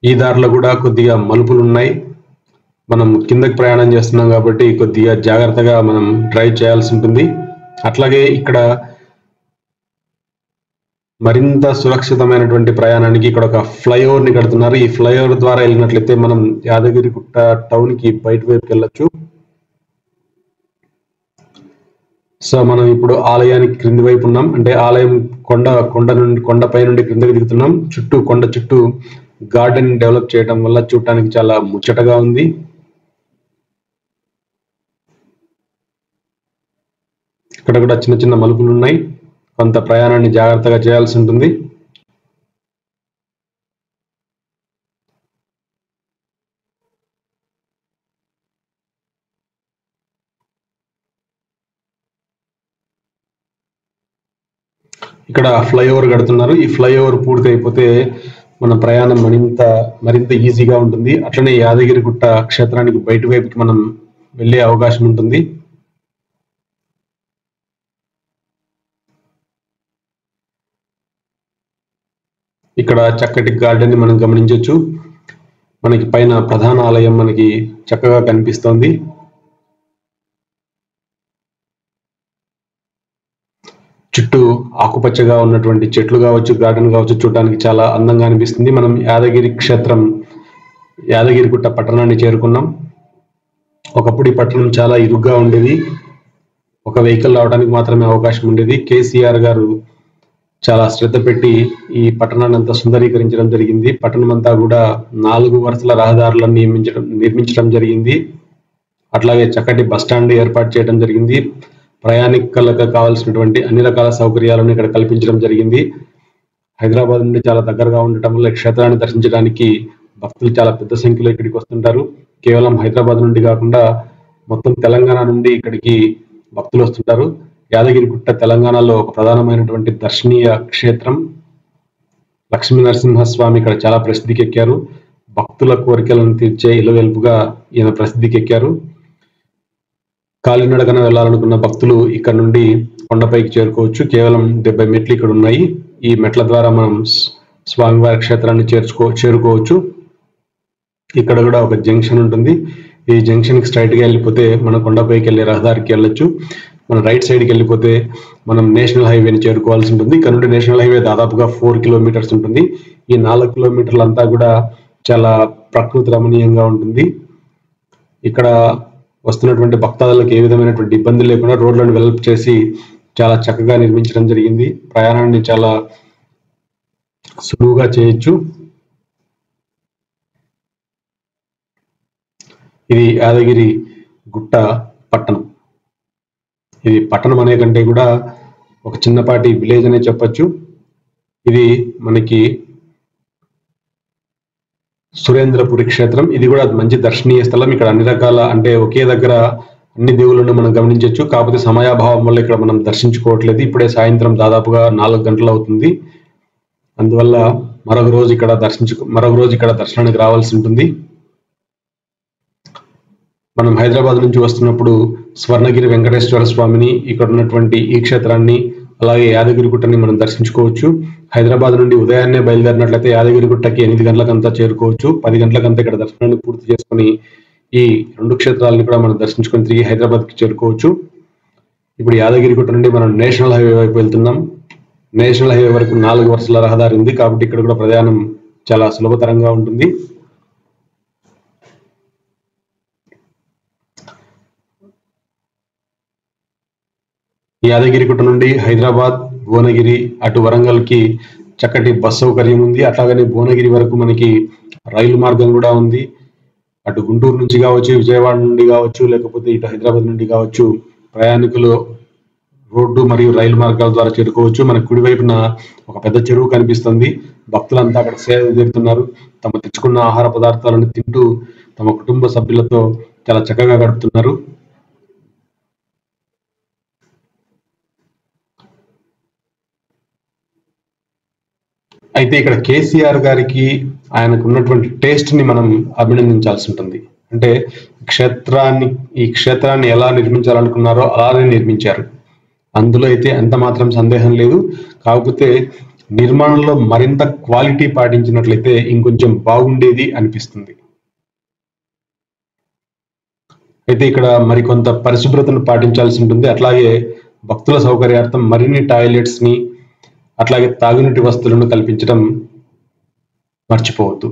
ఈ దారిలో కూడా కొద్దిగా మలుపులు ఉన్నాయి. మనం కిందకి ప్రయాణం చేస్తున్నాం కాబట్టి కొద్దిగా జాగ్రత్తగా మనం డ్రైవ్ చేయాల్సి ఉంటుంది. అట్లాగే ఇక్కడ మరింత సురక్షితమైనటువంటి ప్రయాణానికి ఇక్కడ ఒక ఫ్లైఓవర్ ని కడుతున్నారు. ఈ ఫ్లైఓవర్ ద్వారా వెళ్ళినట్లయితే మనం యాదగిరిగుట్ట టౌన్ కి బయట వైపుకి వెళ్ళొచ్చు. సో మనం ఇప్పుడు ఆలయానికి క్రింది వైపు ఉన్నాం. అంటే ఆలయం కొండపై నుండి క్రిందకి దిగుతున్నాం. కొండ చుట్టూ గార్డెన్ డెవలప్ చేయడం వల్ల చూడటానికి చాలా ముచ్చటగా ఉంది. ఇక్కడ కూడా చిన్న చిన్న మలుపులు ఉన్నాయి. కొంత ప్రయాణాన్ని జాగ్రత్తగా చేయాల్సి ఉంటుంది. ఇక్కడ ఫ్లైఓవర్ కడుతున్నారు. ఈ ఫ్లైఓవర్ పూర్తి అయిపోతే మన ప్రయాణం మరింత ఈజీగా ఉంటుంది. అట్లనే యాదగిరిగుట్ట క్షేత్రానికి బయట వైపుకి మనం వెళ్ళే అవకాశం ఉంటుంది. ఇక్కడ చక్కటి గార్డెన్ ని మనం గమనించవచ్చు. మనకి పైన ప్రధాన ఆలయం మనకి చక్కగా కనిపిస్తోంది. చుట్టూ ఆకుపచ్చగా ఉన్నటువంటి చెట్లు కావచ్చు, గార్డెన్ కావచ్చు, చూడడానికి చాలా అందంగా అనిపిస్తుంది. మనం యాదగిరిగుట్ట పట్టణాన్ని చేరుకున్నాం. ఒకప్పుడు ఈ పట్టణం చాలా ఇరుగ్గా ఉండేది. ఒక వెహికల్ రావడానికి మాత్రమే అవకాశం ఉండేది. కేసీఆర్ గారు చాలా శ్రద్ధ పెట్టి ఈ పట్టణాన్ని అంతా సుందరీకరించడం జరిగింది. పట్టణం అంతా కూడా 4 వరుసల రహదారులను నిర్మించడం జరిగింది. అట్లాగే చక్కటి బస్టాండ్ ఏర్పాటు చేయడం జరిగింది. ప్రయాణికులకు కావాల్సినటువంటి అన్ని రకాల సౌకర్యాలను ఇక్కడ కల్పించడం జరిగింది. హైదరాబాద్ నుండి చాలా దగ్గరగా ఉండటం వల్ల క్షేత్రాన్ని దర్శించడానికి భక్తులు చాలా పెద్ద సంఖ్యలో ఇక్కడికి వస్తుంటారు. కేవలం హైదరాబాద్ నుండి కాకుండా మొత్తం తెలంగాణ నుండి ఇక్కడికి భక్తులు వస్తుంటారు. యాదగిరిగుట్ట తెలంగాణలో ఒక ప్రధానమైనటువంటి దర్శనీయ క్షేత్రం. లక్ష్మీ నరసింహస్వామి ఇక్కడ చాలా ప్రసిద్ధికి ఎక్కారు. భక్తుల కోరికలను తీర్చే ఇలవెల్పుగా ఈయన ప్రసిద్ధికి ఎక్కారు. కాలినడకన వెళ్ళాలనుకున్న భక్తులు ఇక్కడ నుండి కొండపైకి చేరుకోవచ్చు. కేవలం 70 మెట్లు ఇక్కడ ఉన్నాయి. ఈ మెట్ల ద్వారా మనం స్వామివారి క్షేత్రాన్ని చేరుకోవచ్చు. ఇక్కడ కూడా ఒక జంక్షన్ ఉంటుంది. ఈ జంక్షన్ కి స్ట్రైట్ గా వెళ్ళిపోతే మనం కొండపైకి వెళ్ళే రహదారికి వెళ్ళొచ్చు. మనం రైట్ సైడ్కి వెళ్ళిపోతే మనం నేషనల్ హైవేని చేరుకోవాల్సి ఉంటుంది. ఇక్కడ నుండి నేషనల్ హైవే దాదాపుగా 4 కిలోమీటర్స్ ఉంటుంది. ఈ 4 కిలోమీటర్లంతా కూడా చాలా ప్రకృతి రమణీయంగా ఉంటుంది. ఇక్కడ వస్తున్నటువంటి భక్తాదులకు ఏ విధమైనటువంటి ఇబ్బంది లేకుండా రోడ్లను డెవలప్ చేసి చాలా చక్కగా నిర్మించడం జరిగింది. ప్రయాణాన్ని చాలా సులువుగా చేయొచ్చు. ఇది యాదగిరి గుట్ట పట్టణం. ఇది పట్టణం అనే కంటే కూడా ఒక చిన్నపాటి విలేజ్ అనే చెప్పొచ్చు. ఇది మనకి సురేంద్రపురి క్షేత్రం. ఇది కూడా మంచి దర్శనీయ స్థలం. ఇక్కడ అన్ని రకాల అంటే ఒకే దగ్గర అన్ని దేవుళ్ళను మనం గమనించవచ్చు. కాకపోతే సమయాభావం వల్ల ఇక్కడ మనం దర్శించుకోవట్లేదు. ఇప్పుడే సాయంత్రం దాదాపుగా 4 గంటలు అవుతుంది. అందువల్ల మరొక రోజు ఇక్కడ దర్శనానికి రావాల్సి ఉంటుంది. మనం హైదరాబాద్ నుంచి వస్తున్నప్పుడు స్వర్ణగిరి వెంకటేశ్వర స్వామిని, ఇక్కడ ఉన్నటువంటి ఈ క్షేత్రాన్ని, అలాగే యాదగిరిగుట్టని మనం దర్శించుకోవచ్చు. హైదరాబాద్ నుండి ఉదయాన్నే బయలుదేరినట్లయితే యాదగిరిగుట్టకి 8 గంటలకంతా చేరుకోవచ్చు. 10 గంటలకంతా ఇక్కడ దర్శనాన్ని పూర్తి చేసుకొని ఈ 2 క్షేత్రాలను కూడా మనం దర్శించుకొని తిరిగి హైదరాబాద్కి చేరుకోవచ్చు. ఇప్పుడు యాదగిరిగుట్ట నుండి మనం నేషనల్ హైవే వైపు వెళ్తున్నాం. నేషనల్ హైవే వరకు 4 వరుసల రహదారి ఉంది కాబట్టి ఇక్కడ కూడా ప్రయాణం చాలా సులభతరంగా ఉంటుంది. యాదగిరిగుట్ట నుండి హైదరాబాద్, భువనగిరి, అటు వరంగల్కి చక్కటి బస్ సౌకర్యం ఉంది. అట్లాగనే భువనగిరి వరకు మనకి రైలు మార్గం కూడా ఉంది. అటు గుంటూరు నుంచి కావచ్చు, విజయవాడ నుండి కావచ్చు, లేకపోతే ఇటు హైదరాబాద్ నుండి కావచ్చు, ప్రయాణికులు రోడ్డు మరియు రైలు మార్గాల ద్వారా చేరుకోవచ్చు. మన కుడివైపున ఒక పెద్ద చెరువు కనిపిస్తుంది. భక్తులంతా అక్కడ సేద తీరుతున్నారు. తమ తెచ్చుకున్న ఆహార పదార్థాలను తింటూ తమ కుటుంబ సభ్యులతో చాలా చక్కగా గడుపుతున్నారు. అయితే ఇక్కడ కేసీఆర్ గారికి ఆయనకు ఉన్నటువంటి టేస్ట్ ని మనం అభినందించాల్సి ఉంటుంది. అంటే ఈ క్షేత్రాన్ని ఎలా నిర్మించాలనుకున్నారో అలానే నిర్మించారు. అందులో అయితే ఎంత మాత్రం సందేహం లేదు. కాకపోతే నిర్మాణంలో మరింత క్వాలిటీ పాటించినట్లయితే ఇంకొంచెం బాగుండేది అనిపిస్తుంది. అయితే ఇక్కడ మరికొంత పరిశుభ్రతను పాటించాల్సి ఉంటుంది. అట్లాగే భక్తుల సౌకర్యార్థం మరిన్ని టాయిలెట్స్ ని, అట్లాగే తాగునీటి వస్తువులను కల్పించడం మర్చిపోవద్దు.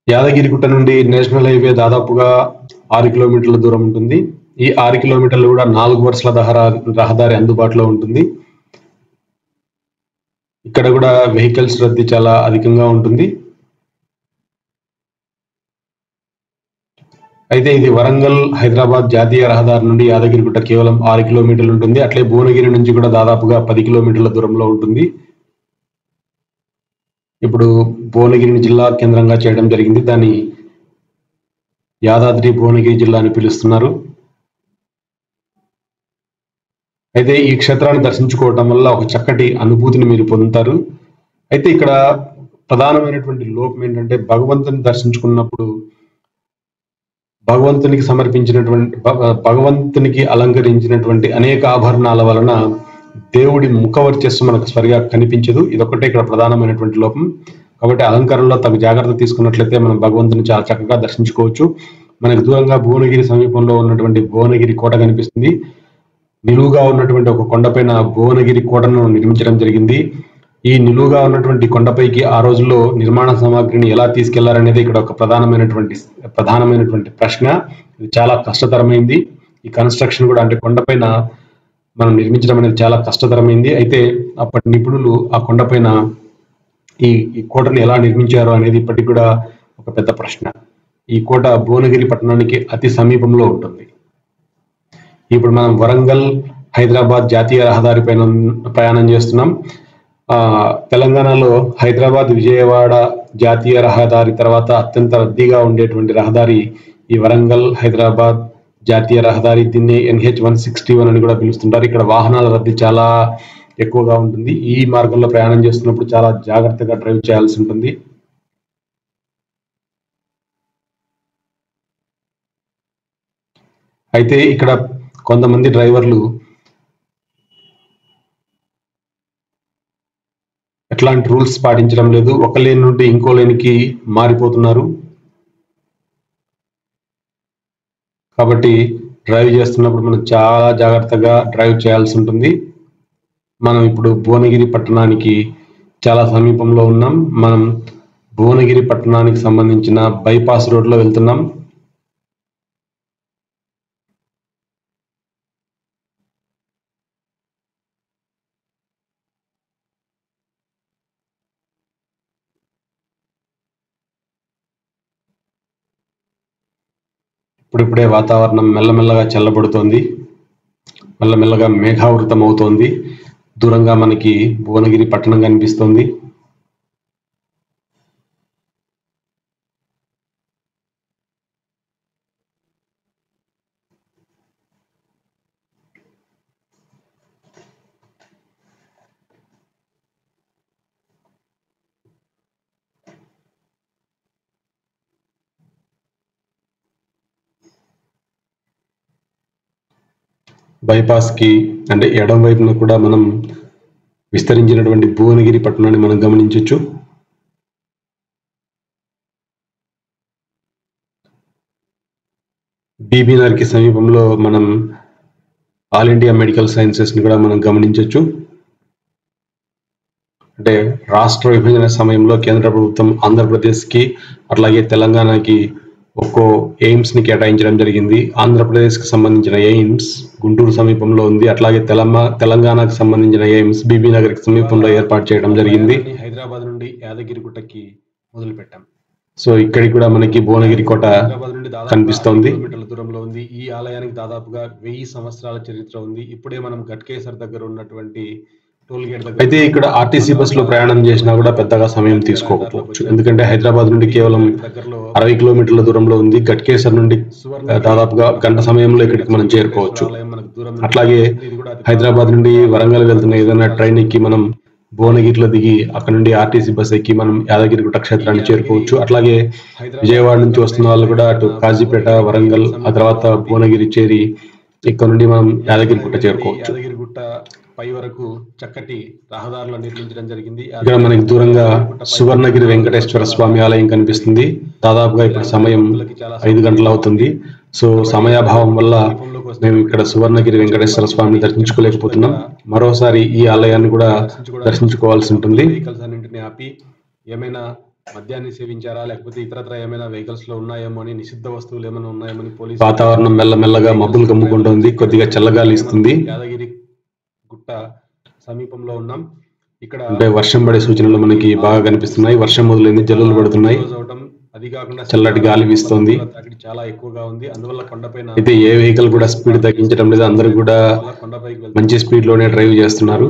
యాదగిరిగుట్ట నుండి నేషనల్ హైవే దాదాపుగా 6 కిలోమీటర్ల దూరం ఉంటుంది. ఈ 6 కిలోమీటర్లు కూడా 4 వరుసల రహదారి అందుబాటులో ఉంటుంది. ఇక్కడ కూడా వెహికల్స్ రద్దీ చాలా అధికంగా ఉంటుంది. అయితే ఇది వరంగల్ హైదరాబాద్ జాతీయ రహదారి నుండి యాదగిరిగుట్ట కేవలం 6 కిలోమీటర్లు ఉంటుంది. అట్లే భువనగిరి నుంచి కూడా దాదాపుగా 10 కిలోమీటర్ల దూరంలో ఉంటుంది. ఇప్పుడు భువనగిరిని జిల్లా కేంద్రంగా చేయడం జరిగింది. దాన్ని యాదాద్రి భువనగిరి జిల్లా అని పిలుస్తున్నారు. అయితే ఈ క్షేత్రాన్ని దర్శించుకోవటం వల్ల ఒక చక్కటి అనుభూతిని మీరు పొందుతారు. అయితే ఇక్కడ ప్రధానమైనటువంటి లోపం ఏంటంటే భగవంతుని దర్శించుకున్నప్పుడు భగవంతునికి అలంకరించినటువంటి అనేక ఆభరణాల వలన దేవుడి ముఖవర్చస్సు మనకు సరిగా కనిపించదు. ఇదొక్కటే ఇక్కడ ప్రధానమైనటువంటి లోపం. కాబట్టి అలంకరణలో తగు జాగ్రత్త తీసుకున్నట్లయితే మనం భగవంతుని చాలా చక్కగా దర్శించుకోవచ్చు. మనకు దూరంగా భువనగిరి సమీపంలో ఉన్నటువంటి భువనగిరి కోట కనిపిస్తుంది. నిలువుగా ఉన్నటువంటి ఒక కొండపైన భువనగిరి కోటను నిర్మించడం జరిగింది. ఈ నిలువుగా ఉన్నటువంటి కొండపైకి ఆ రోజుల్లో నిర్మాణ సామాగ్రిని ఎలా తీసుకెళ్లారనేది ఇక్కడ ఒక ప్రధానమైనటువంటి ప్రశ్న. ఇది చాలా కష్టతరమైంది. ఈ కన్స్ట్రక్షన్ కూడా, అంటే కొండపైన మనం నిర్మించడం అనేది చాలా కష్టతరమైంది. అయితే అప్పటి నిపుణులు ఆ కొండపైన ఈ కోటను ఎలా నిర్మించారు అనేది ఇప్పటికి కూడా ఒక పెద్ద ప్రశ్న. ఈ కోట భువనగిరి పట్టణానికి అతి సమీపంలో ఉంటుంది. ఇప్పుడు మనం వరంగల్ హైదరాబాద్ జాతీయ రహదారి పైన ప్రయాణం చేస్తున్నాం. తెలంగాణలో హైదరాబాద్ విజయవాడ జాతీయ రహదారి తర్వాత అత్యంత రద్దీగా ఉండేటువంటి రహదారి ఈ వరంగల్ హైదరాబాద్ జాతీయ రహదారి. దీన్ని NH-161 అని కూడా పిలుస్తుంటారు. ఇక్కడ వాహనాల రద్దీ చాలా ఎక్కువగా ఉంటుంది. ఈ మార్గంలో ప్రయాణం చేస్తున్నప్పుడు చాలా జాగ్రత్తగా డ్రైవ్ చేయాల్సి ఉంటుంది. అయితే ఇక్కడ కొంతమంది డ్రైవర్లు ఎట్లాంటి రూల్స్ పాటించడం లేదు. ఒక లేన్ నుండి ఇంకో లేన్కి మారిపోతున్నారు. కాబట్టి డ్రైవ్ చేస్తున్నప్పుడు మనం చాలా జాగ్రత్తగా డ్రైవ్ చేయాల్సి ఉంటుంది. మనం ఇప్పుడు భువనగిరి పట్టణానికి చాలా సమీపంలో ఉన్నాం. మనం భువనగిరి పట్టణానికి సంబంధించిన బైపాస్ రోడ్లో వెళ్తున్నాం. ఇప్పుడిప్పుడే వాతావరణం మెల్లమెల్లగా చల్లబడుతోంది. మెల్లమెల్లగా మేఘావృతం అవుతోంది. దూరంగా మనకి భువనగిరి పట్టణం కనిపిస్తోంది. బైపాస్ కి అంటే ఎడం వైపున కూడా మనం విస్తరించినటువంటి భువనగిరి పట్టణాన్ని మనం గమనించవచ్చు. బీబీనగర్ కి సమీపంలో మనం ఆల్ ఇండియా మెడికల్ సైన్సెస్ ని కూడా మనం గమనించవచ్చు. అంటే రాష్ట్ర విభజన సమయంలో కేంద్ర ప్రభుత్వం ఆంధ్రప్రదేశ్ కి అట్లాగే తెలంగాణకి ఒక్కో ఎయిమ్స్ ని కేటాయించడం జరిగింది. ఆంధ్రప్రదేశ్ కి సంబంధించిన ఎయిమ్స్ గుంటూరు సమీపంలో ఉంది. అట్లాగే తెలంగాణకు సంబంధించిన ఎయిమ్స్ బీబీనగర్ కి సమీపంలో ఏర్పాటు చేయడం జరిగింది. హైదరాబాద్ నుండి యాదగిరిగుట్టకి మొదలు పెట్టాం. సో ఇక్కడికి కూడా మనకి భువనగిరి కోట కనిపిస్తోంది. కిలోమీటర్ల దూరంలో ఉంది. ఈ ఆలయానికి దాదాపుగా 1000 సంవత్సరాల చరిత్ర ఉంది. ఇప్పుడే మనం గట్కేసర్ దగ్గర ఉన్నటువంటి టోల్ గేట్ దగ్గర అయితే ఇక్కడ ఆర్టీసీ బస్ లో ప్రయాణం చేసినా కూడా పెద్దగా సమయం తీసుకోకపోవచ్చు. ఎందుకంటే హైదరాబాద్ నుండి కేవలం 60 కిలోమీటర్ల దూరంలో ఉంది. గట్కేసర్ నుండి దాదాపుగా గంట సమయంలో ఇక్కడికి మనం చేరుకోవచ్చు. అట్లాగే హైదరాబాద్ నుండి వరంగల్ వెళ్తున్న ఏదైనా ట్రైన్ ఎక్కి మనం భువనగిరిలో దిగి అక్కడ నుండి ఆర్టీసీ బస్ ఎక్కి మనం యాదగిరిగుట్ట క్షేత్రాన్ని చేరుకోవచ్చు. అట్లాగే విజయవాడ నుంచి వస్తున్న వాళ్ళు కూడా అటు కాజీపేట, వరంగల్, ఆ తర్వాత భువనగిరి చేరి ఇక్కడ నుండి మనం యాదగిరిగుట్ట చేరుకోవచ్చు. యాదగిరిగుట్ట పై వరకు చక్కటి రహదారులు నిర్మించడం జరిగింది. ఇక్కడ మనకి దూరంగా సువర్ణగిరి వెంకటేశ్వర స్వామి ఆలయం కనిపిస్తుంది. దాదాపుగా ఇప్పుడు సమయం 5 గంటలు అవుతుంది. సో సమయాభావం వల్ల మేము ఇక్కడ సువర్ణగిరి వెంకటేశ్వర స్వామిని దర్శించుకోలేకపోతున్నాం. మరోసారి ఈ ఆలయాన్ని కూడా దర్శించుకోవాల్సి ఉంటుంది. వెహికల్స్ అన్నింటినీ ఆపి ఏమైనా మద్యాన్ని సేవించారా లేకపోతే ఇతరత్ర ఏమైనా వెహికల్స్ లో ఉన్నాయేమో అని, నిషిద్ధ వస్తువులు ఏమైనా ఉన్నాయేమని పోలీసు వాతావరణం మెల్లమెల్లగా మబ్బులు కమ్ముకుంటుంది. కొద్దిగా చల్లగాలి ఇస్తుంది. యాదగిరి గుట్ట సమీపంలో ఉన్నాం. ఇక్కడ అంటే వర్షం పడే సూచనలు మనకి బాగా కనిపిస్తున్నాయి. వర్షం మొదలైంది, జల్లులు పడుతున్నాయి. అది కాకుండా చల్లటి గాలి వీస్తోంది. చాలా ఎక్కువగా ఉంది. అందువల్ల కొండపైన అయితే ఏ వెహికల్ కూడా స్పీడ్ తగ్గించడం లేదు. అందరూ కూడా మంచి స్పీడ్ లోనే డ్రైవ్ చేస్తున్నారు.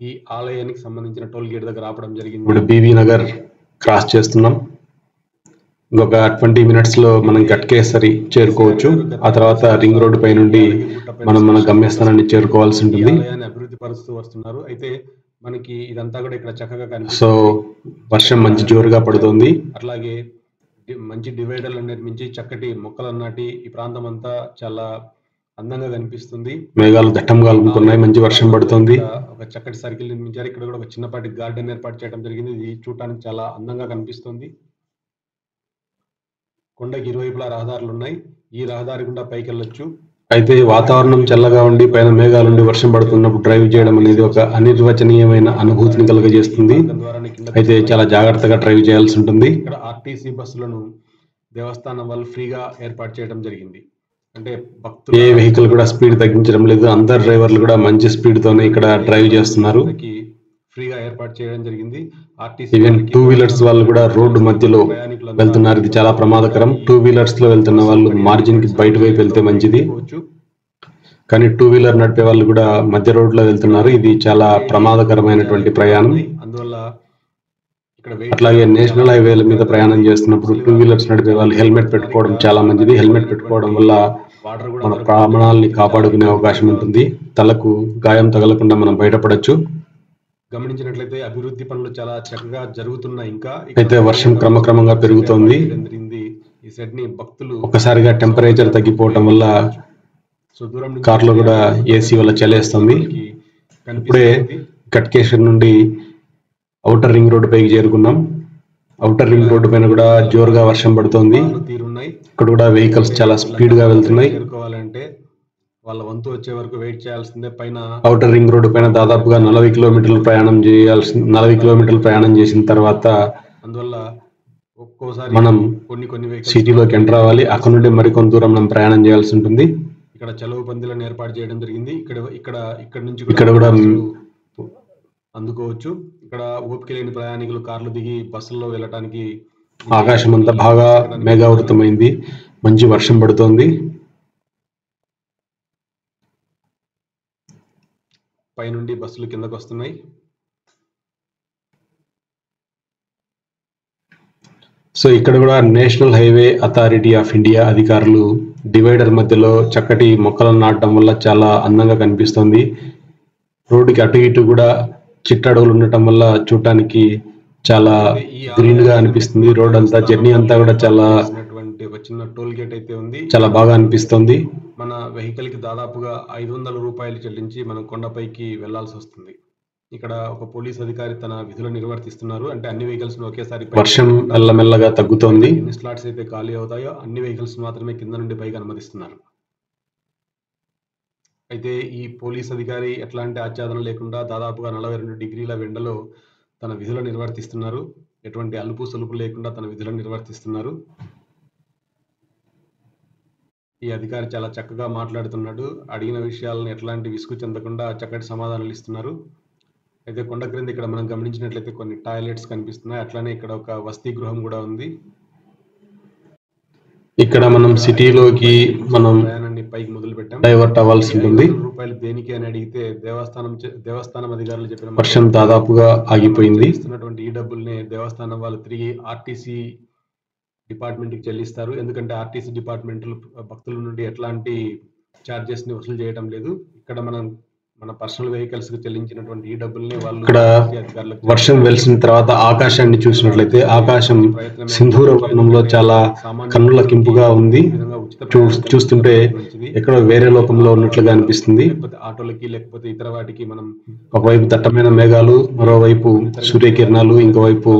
ఈ ఆలయానికి సంబంధించిన టోల్ గేట్ దగ్గర ఆపడం జరిగింది. ఇప్పుడు బీబీ నగర్ క్రాస్ చేస్తున్నాం. ఇంకొక 20 మినిట్స్ లో మనం గట్కేసరి చేరుకోవచ్చు. ఆ తర్వాత రింగ్ రోడ్డు పై నుండి మనం మన గమ్యస్థానాన్ని చేరుకోవాల్సి ఉంటుంది. అభివృద్ధి పరుస్తూ వస్తున్నారు. అయితే మనకి ఇదంతా కూడా ఇక్కడ చక్కగా కనిపిస్తుంది. సో వర్షం మంచి జోరుగా పడుతుంది. అట్లాగే మంచి డివైడర్లు నిర్మించి చక్కటి మొక్కలు నాటి ఈ ప్రాంతం అంతా చాలా అందంగా కనిపిస్తుంది. మేఘాలు దట్టంగా అలుముకున్నాయి. మంచి వర్షం పడుతుంది. ఒక చక్కటి సర్కిల్ నిర్మించారు. ఇక్కడ కూడా ఒక చిన్నపాటి గార్డెన్ ఏర్పాటు చేయడం జరిగింది. ఇది చూడటానికి చాలా అందంగా కనిపిస్తుంది. కొండకి ఇరువైపులా రహదారులు ఉన్నాయి. ఈ రహదారి గుండా పైకి వెళ్ళొచ్చు. అయితే వాతావరణం చల్లగా ఉండి పైన మేఘాలుండి వర్షం పడుతున్నప్పుడు డ్రైవ్ చేయడం అనేది ఒక అనిర్వచనీయమైన అనుభూతిని కలుగజేస్తుంది. అయితే చాలా జాగ్రత్తగా డ్రైవ్ చేయాల్సి ఉంటుంది. ఇక్కడ ఆర్టీసీ బస్సులను దేవస్థానం వాళ్ళు ఫ్రీగా ఏర్పాటు చేయడం జరిగింది. అంటే భక్తులు ఏ వెహికల్ కూడా స్పీడ్ తగ్గించడం లేదు. అందరు డ్రైవర్లు కూడా మంచి స్పీడ్ తోనే ఇక్కడ డ్రైవ్ చేస్తున్నారు. ఫ్రీగా ఏర్పాటు చేయడం జరిగింది. ఆర్టీసీ ఈవెన్ 2 వీలర్స్ వాళ్ళు కూడా రోడ్డు మధ్యలో వెళ్తున్నారు. ఇది చాలా ప్రమాదకరం. 2 వీలర్స్ లో వెళ్తున్న వాళ్ళు మార్జిన్ కి బయట వైపు వెళ్తే మంచిది. కానీ 2 వీలర్ నడిపే వాళ్ళు కూడా మధ్య రోడ్ లో వెళ్తున్నారు. ఇది చాలా ప్రమాదకరమైనటువంటి ప్రయాణం. అందువల్ల అట్లాగే నేషనల్ హైవేల మీద ప్రయాణం చేస్తున్నప్పుడు 2 వీలర్స్ నడిపే వాళ్ళు హెల్మెట్ పెట్టుకోవడం చాలా మంచిది. హెల్మెట్ పెట్టుకోవడం వల్ల మన ప్రాణాలని కాపాడుకునే అవకాశం ఉంటుంది. తలకు గాయం తగలకుండా మనం బయటపడచ్చు. గమనించినట్లయితే అభివృద్ధి పనులు చాలా చక్కగా జరుగుతున్నాయి. ఇంకా అయితే వర్షం క్రమక్రమంగా పెరుగుతోంది. ఈ సెట్ ని భక్తులు ఒక్కసారిగా టెంపరేచర్ తగ్గిపోవటం వల్ల కార్లో కూడా ఏసీ వల్ల చలేస్తుంది. ఇప్పుడే గట్కేసర్ నుండి ఔటర్ రింగ్ రోడ్డు పైకి చేరుకున్నాం. ఔటర్ రింగ్ రోడ్డు పైన కూడా జోరుగా వర్షం పడుతోంది. ఇక్కడ కూడా వెహికల్స్ చాలా స్పీడ్ గా వెళ్తున్నాయి. చేరుకోవాలంటే వాళ్ళ వంతు వచ్చే వరకు వెయిట్ చేయాల్సిందే. పైన ఔటర్ రింగ్ రోడ్డు పైన దాదాపుగా 40 కిలోమీటర్లు ప్రయాణం చేసిన తర్వాత అందువల్ల ఒక్కోసారి మనం కొన్ని సిటీలోకి ఎంటర్ అవ్వాలి. అక్కడ నుండి మరికొంత దూరం మనం ప్రయాణం చేయాల్సి ఉంటుంది. ఇక్కడ చలువ పందిలను ఏర్పాటు చేయడం జరిగింది. ఇక్కడ నుంచి కూడా అందుకోవచ్చు. ఇక్కడ ఓపిక లేని ప్రయాణికులు కార్లు దిగి బస్సుల్లో వెళ్ళటానికి ఆకాశం అంతా బాగా మేఘావృతమైంది. మంచి వర్షం పడుతోంది. పైనుండి బస్సులు కిందకు వస్తున్నాయి. సో ఇక్కడ కూడా national highway authority of India అధికారులు డివైడర్ మధ్యలో చక్కటి మొక్కలను నాటడం వల్ల చాలా అందంగా కనిపిస్తుంది. రోడ్డుకి అటు ఇటు కూడా చిట్టడవులు ఉండటం వల్ల చూడటానికి చాలా గ్రీన్ గా అనిపిస్తుంది. రోడ్ అంతా జర్నీ అంతా కూడా చాలా వెళ్ళేటటువంటి ఒక చిన్న టోల్ గేట్ అయితే ఉంది. చాలా బాగా అనిపిస్తుంది. మన వెహికల్ కి దాదాపుగా 500 రూపాయలు చెల్లించి మనం కొండపైకి వెళ్లాల్సి వస్తుంది. ఇక్కడ ఒక పోలీస్ అధికారి తన విధులు నిర్వర్తిస్తున్నారు. అంటే అన్ని వెహికల్స్ ఒకేసారి వర్షం మెల్లమెల్లగా తగ్గుతోంది. ఎన్ని స్లాట్స్ అయితే ఖాళీ అవుతాయో అన్ని వెహికల్స్ మాత్రమే కింద నుండి పైకి అనుమతిస్తున్నారు. అయితే ఈ పోలీస్ అధికారి ఎట్లాంటి ఆచ్ఛాదన లేకుండా దాదాపుగా 42 డిగ్రీల ఎండలో తన విధులు నిర్వర్తిస్తున్నారు. ఎటువంటి అలుపు సొలుపు లేకుండా తన విధులను నిర్వర్తిస్తున్నారు. ఈ అధికారి చాలా చక్కగా మాట్లాడుతున్నాడు. అడిగిన విషయాలను ఎట్లాంటి విసుగు చెందకుండా చక్కటి సమాధానాలు ఇస్తున్నారు. అయితే కొండ క్రింద ఇక్కడ మనం గమనించినట్లయితే కొన్ని టాయిలెట్స్ కనిపిస్తున్నాయి. అట్లానే ఇక్కడ ఒక వసతి గృహం కూడా ఉంది. ఇక్కడ మనం సిటీలోకి మనం ప్రయాణాన్ని పైకి మొదలు పెట్టాం. డైవర్ట్ అవ్వాల్సి ఉంటుంది. రూపాయలు దేనికి అని అడిగితే దేవస్థానం అధికారులు చెప్పిన వర్షం దాదాపుగా ఆగిపోయింది. ఇస్తున్నటువంటి ఈ డబ్బుల్ని దేవస్థానం వాళ్ళు తిరిగి ఆర్టీసీ డిపార్ట్మెంట్ కి చెల్లిస్తారు. ఎందుకంటే ఆర్టీసీ డిపార్ట్మెంట్ భక్తుల నుండి ఎట్లాంటి చార్జెస్ ని వసూలు చేయడం లేదు. ఇక్కడ మన పర్సనల్ వెహికల్స్ కి చెల్లించినటువంటి ఈ డబ్బుల్ని వాళ్ళు ఇక్కడ వర్షం వెలిసిన తర్వాత ఆకాశాన్ని చూసినట్లయితే ఆకాశం సింధూర వర్ణంలో చాలా కన్నులకింపుగా ఉంది. చూస్తుంటే ఎక్కడో వేరే లోకంలో ఉన్నట్లుగా అనిపిస్తుంది. ఆటోలకి లేకపోతే ఇతర వాటికి మనం ఒకవైపు దట్టమైన మేఘాలు, మరోవైపు సూర్యకిరణాలు, ఇంకోవైపు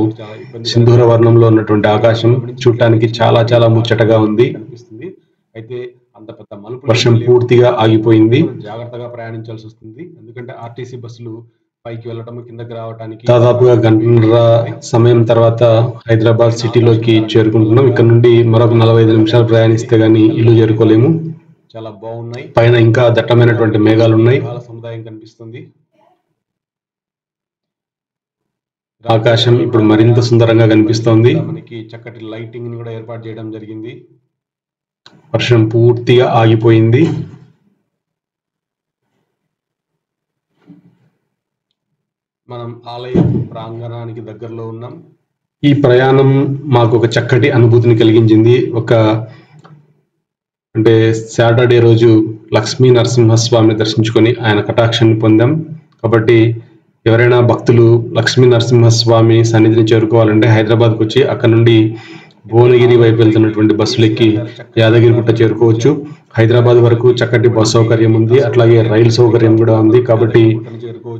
సింధూర వర్ణంలో ఉన్నటువంటి ఆకాశం చూడటానికి చాలా చాలా ముచ్చటగా ఉంది అనిపిస్తుంది. అయితే అంత పెద్ద మలుపు వర్షం పూర్తిగా ఆగిపోయింది. జాగ్రత్తగా ప్రయాణించాల్సి వస్తుంది. ఎందుకంటే ఆర్టీసీ బస్సులు పైకి వెళ్ళటం కిందకి రావడానికి దాదాపుగా గంటన్నర సమయం తర్వాత హైదరాబాద్ సిటీలోకి చేరుకుంటున్నాం. ఇక్కడ నుండి మరొక 45 నిమిషాలు ప్రయాణిస్తే గానీ ఇల్లు చేరుకోలేము. చాలా బాగున్నాయి. పైన ఇంకా దట్టమైనటువంటి మేఘాలు ఉన్నాయి. చాలా సముదాయం కనిపిస్తుంది. ఆకాశం ఇప్పుడు మరింత సుందరంగా కనిపిస్తోంది. మనకి చక్కటి లైటింగ్ కూడా ఏర్పాటు చేయడం జరిగింది. వర్షం పూర్తిగా ఆగిపోయింది. మనం ఆలయ ప్రాంగణానికి దగ్గరలో ఉన్నాం. ఈ ప్రయాణం మాకు ఒక చక్కటి అనుభూతిని కలిగించింది. అంటే సాటర్డే రోజు లక్ష్మీ నరసింహస్వామిని దర్శించుకొని ఆయన కటాక్షాన్ని పొందాం. కాబట్టి ఎవరైనా భక్తులు లక్ష్మీ నరసింహస్వామి సన్నిధిని చేరుకోవాలంటే హైదరాబాద్కు వచ్చి అక్కడ నుండి భువనగిరి వైపు వెళ్తున్నటువంటి బస్సులు ఎక్కి యాదగిరిగుట్ట చేరుకోవచ్చు. హైదరాబాద్ వరకు చక్కటి బస్ సౌకర్యం ఉంది. అట్లాగే రైలు సౌకర్యం కూడా ఉంది. కాబట్టి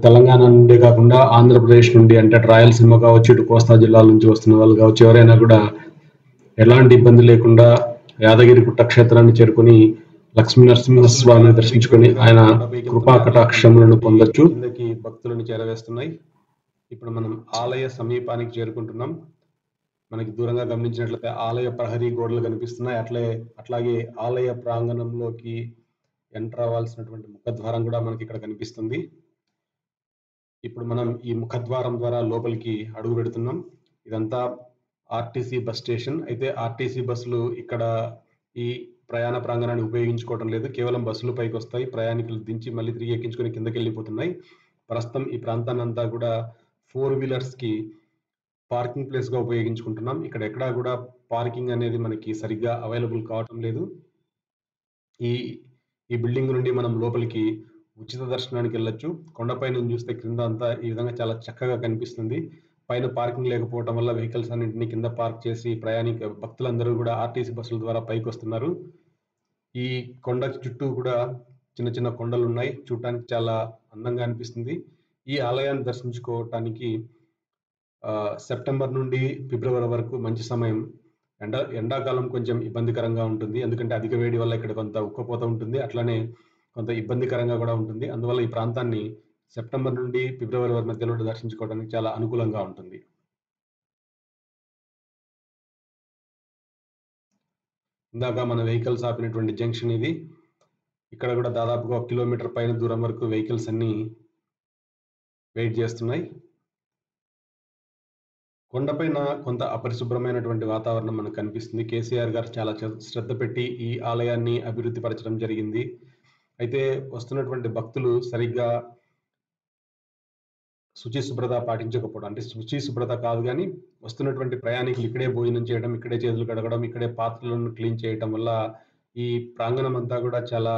తెలంగాణ నుండే కాకుండా ఆంధ్రప్రదేశ్ నుండి అంటే రాయలసీమ కావచ్చు, ఇటు కోస్తా జిల్లాల నుంచి వస్తున్న వాళ్ళు కావచ్చు, ఎవరైనా కూడా ఎలాంటి ఇబ్బంది లేకుండా యాదగిరిగుట్ట క్షేత్రాన్ని చేరుకొని లక్ష్మీ నరసింహస్వామిని దర్శించుకొని ఆయన కృపా కటాక్షములను పొందొచ్చు. కిందకి భక్తులను చేరవేస్తున్నాయి. ఇప్పుడు మనం ఆలయ సమీపానికి చేరుకుంటున్నాం. మనకి దూరంగా గమనించినట్లయితే ఆలయ ప్రహరీ గోడలు కనిపిస్తున్నాయి. అట్లాగే ఆలయ ప్రాంగణంలోకి ఎంటర్ అవ్వాల్సినటువంటి ముఖద్వారం కూడా మనకి ఇక్కడ కనిపిస్తుంది. ఇప్పుడు మనం ఈ ముఖద్వారం ద్వారా లోపలికి అడుగు పెడుతున్నాం. ఇదంతా ఆర్టీసీ బస్ స్టేషన్. అయితే ఆర్టీసీ బస్సులు ఇక్కడ ఈ ప్రయాణ ప్రాంగణాన్ని ఉపయోగించుకోవడం లేదు. కేవలం బస్సులు పైకి వస్తాయి, ప్రయాణికులు దించి మళ్ళీ తిరిగి ఎక్కించుకొని కిందకి వెళ్ళిపోతున్నాయి. ప్రస్తుతం ఈ ప్రాంతాన్ని అంతా కూడా 4 వీలర్స్ కి పార్కింగ్ ప్లేస్ గా ఉపయోగించుకుంటున్నాం. ఇక్కడ ఎక్కడా కూడా పార్కింగ్ అనేది మనకి సరిగ్గా అవైలబుల్ కావటం లేదు. ఈ బిల్డింగ్ నుండి మనం లోపలికి ఉచిత దర్శనానికి వెళ్ళొచ్చు. కొండపై నుంచి చూస్తే క్రింద అంతా ఈ విధంగా చాలా చక్కగా కనిపిస్తుంది. పైన పార్కింగ్ లేకపోవడం వల్ల వెహికల్స్ అన్నింటినీ కింద పార్క్ చేసి భక్తులందరూ కూడా ఆర్టీసీ బస్సుల ద్వారా పైకి వస్తున్నారు. ఈ కొండ చుట్టూ కూడా చిన్న చిన్న కొండలు ఉన్నాయి. చూడటానికి చాలా అందంగా అనిపిస్తుంది. ఈ ఆలయాన్ని దర్శించుకోవటానికి సెప్టెంబర్ నుండి ఫిబ్రవరి వరకు మంచి సమయం. ఎండాకాలం కొంచెం ఇబ్బందికరంగా ఉంటుంది. ఎందుకంటే అధిక వేడి వల్ల ఇక్కడ కొంత ఉక్కపోత ఉంటుంది. అట్లానే కొంత ఇబ్బందికరంగా కూడా ఉంటుంది. అందువల్ల ఈ ప్రాంతాన్ని సెప్టెంబర్ నుండి ఫిబ్రవరి వరకు మధ్యలో దర్శించుకోవడానికి చాలా అనుకూలంగా ఉంటుంది. ఇందాక మన వెహికల్స్ ఆపినటువంటి జంక్షన్ ఇది. ఇక్కడ కూడా దాదాపుగా 1 కిలోమీటర్ పైన దూరం వరకు వెహికల్స్ అన్ని వెయిట్ చేస్తున్నాయి. కొండపైన కొంత అపరిశుభ్రమైనటువంటి వాతావరణం మనకు కనిపిస్తుంది. కేసీఆర్ గారు చాలా శ్రద్ధ పెట్టి ఈ ఆలయాన్ని అభివృద్ధి పరచడం జరిగింది. అయితే వస్తున్నటువంటి భక్తులు సరిగ్గా శుచి శుభ్రత పాటించకపోవడం, అంటే శుచి శుభ్రత కాదు కానీ వస్తున్నటువంటి ప్రయాణికులు ఇక్కడే భోజనం చేయడం, ఇక్కడే చేతులు కడగడం, ఇక్కడే పాత్రలను క్లీన్ చేయడం వల్ల ఈ ప్రాంగణం అంతా కూడా చాలా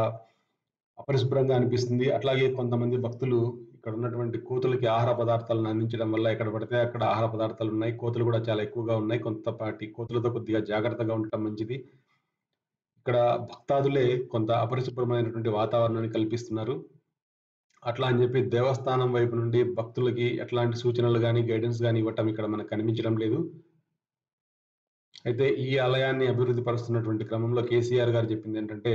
అపరిశుభ్రంగా అనిపిస్తుంది. అట్లాగే కొంతమంది భక్తులు ఇక్కడ ఉన్నటువంటి కోతులకి ఆహార పదార్థాలను అందించడం వల్ల ఎక్కడ పడితే అక్కడ ఆహార పదార్థాలు ఉన్నాయి. కోతులు కూడా చాలా ఎక్కువగా ఉన్నాయి. కొంతపాటి కోతులతో కొద్దిగా జాగ్రత్తగా ఉండటం మంచిది. ఇక్కడ భక్తాదులే కొంత అపరిశుభ్రమైనటువంటి వాతావరణాన్ని కల్పిస్తున్నారు. అట్లా అని చెప్పి దేవస్థానం వైపు నుండి భక్తులకి ఎట్లాంటి సూచనలు గాని, గైడెన్స్ గాని ఇవ్వటం ఇక్కడ మనకు కనిపించడం లేదు. అయితే ఈ ఆలయాన్ని అభివృద్ధి పరుస్తున్నటువంటి క్రమంలో కేసీఆర్ గారు చెప్పింది ఏంటంటే,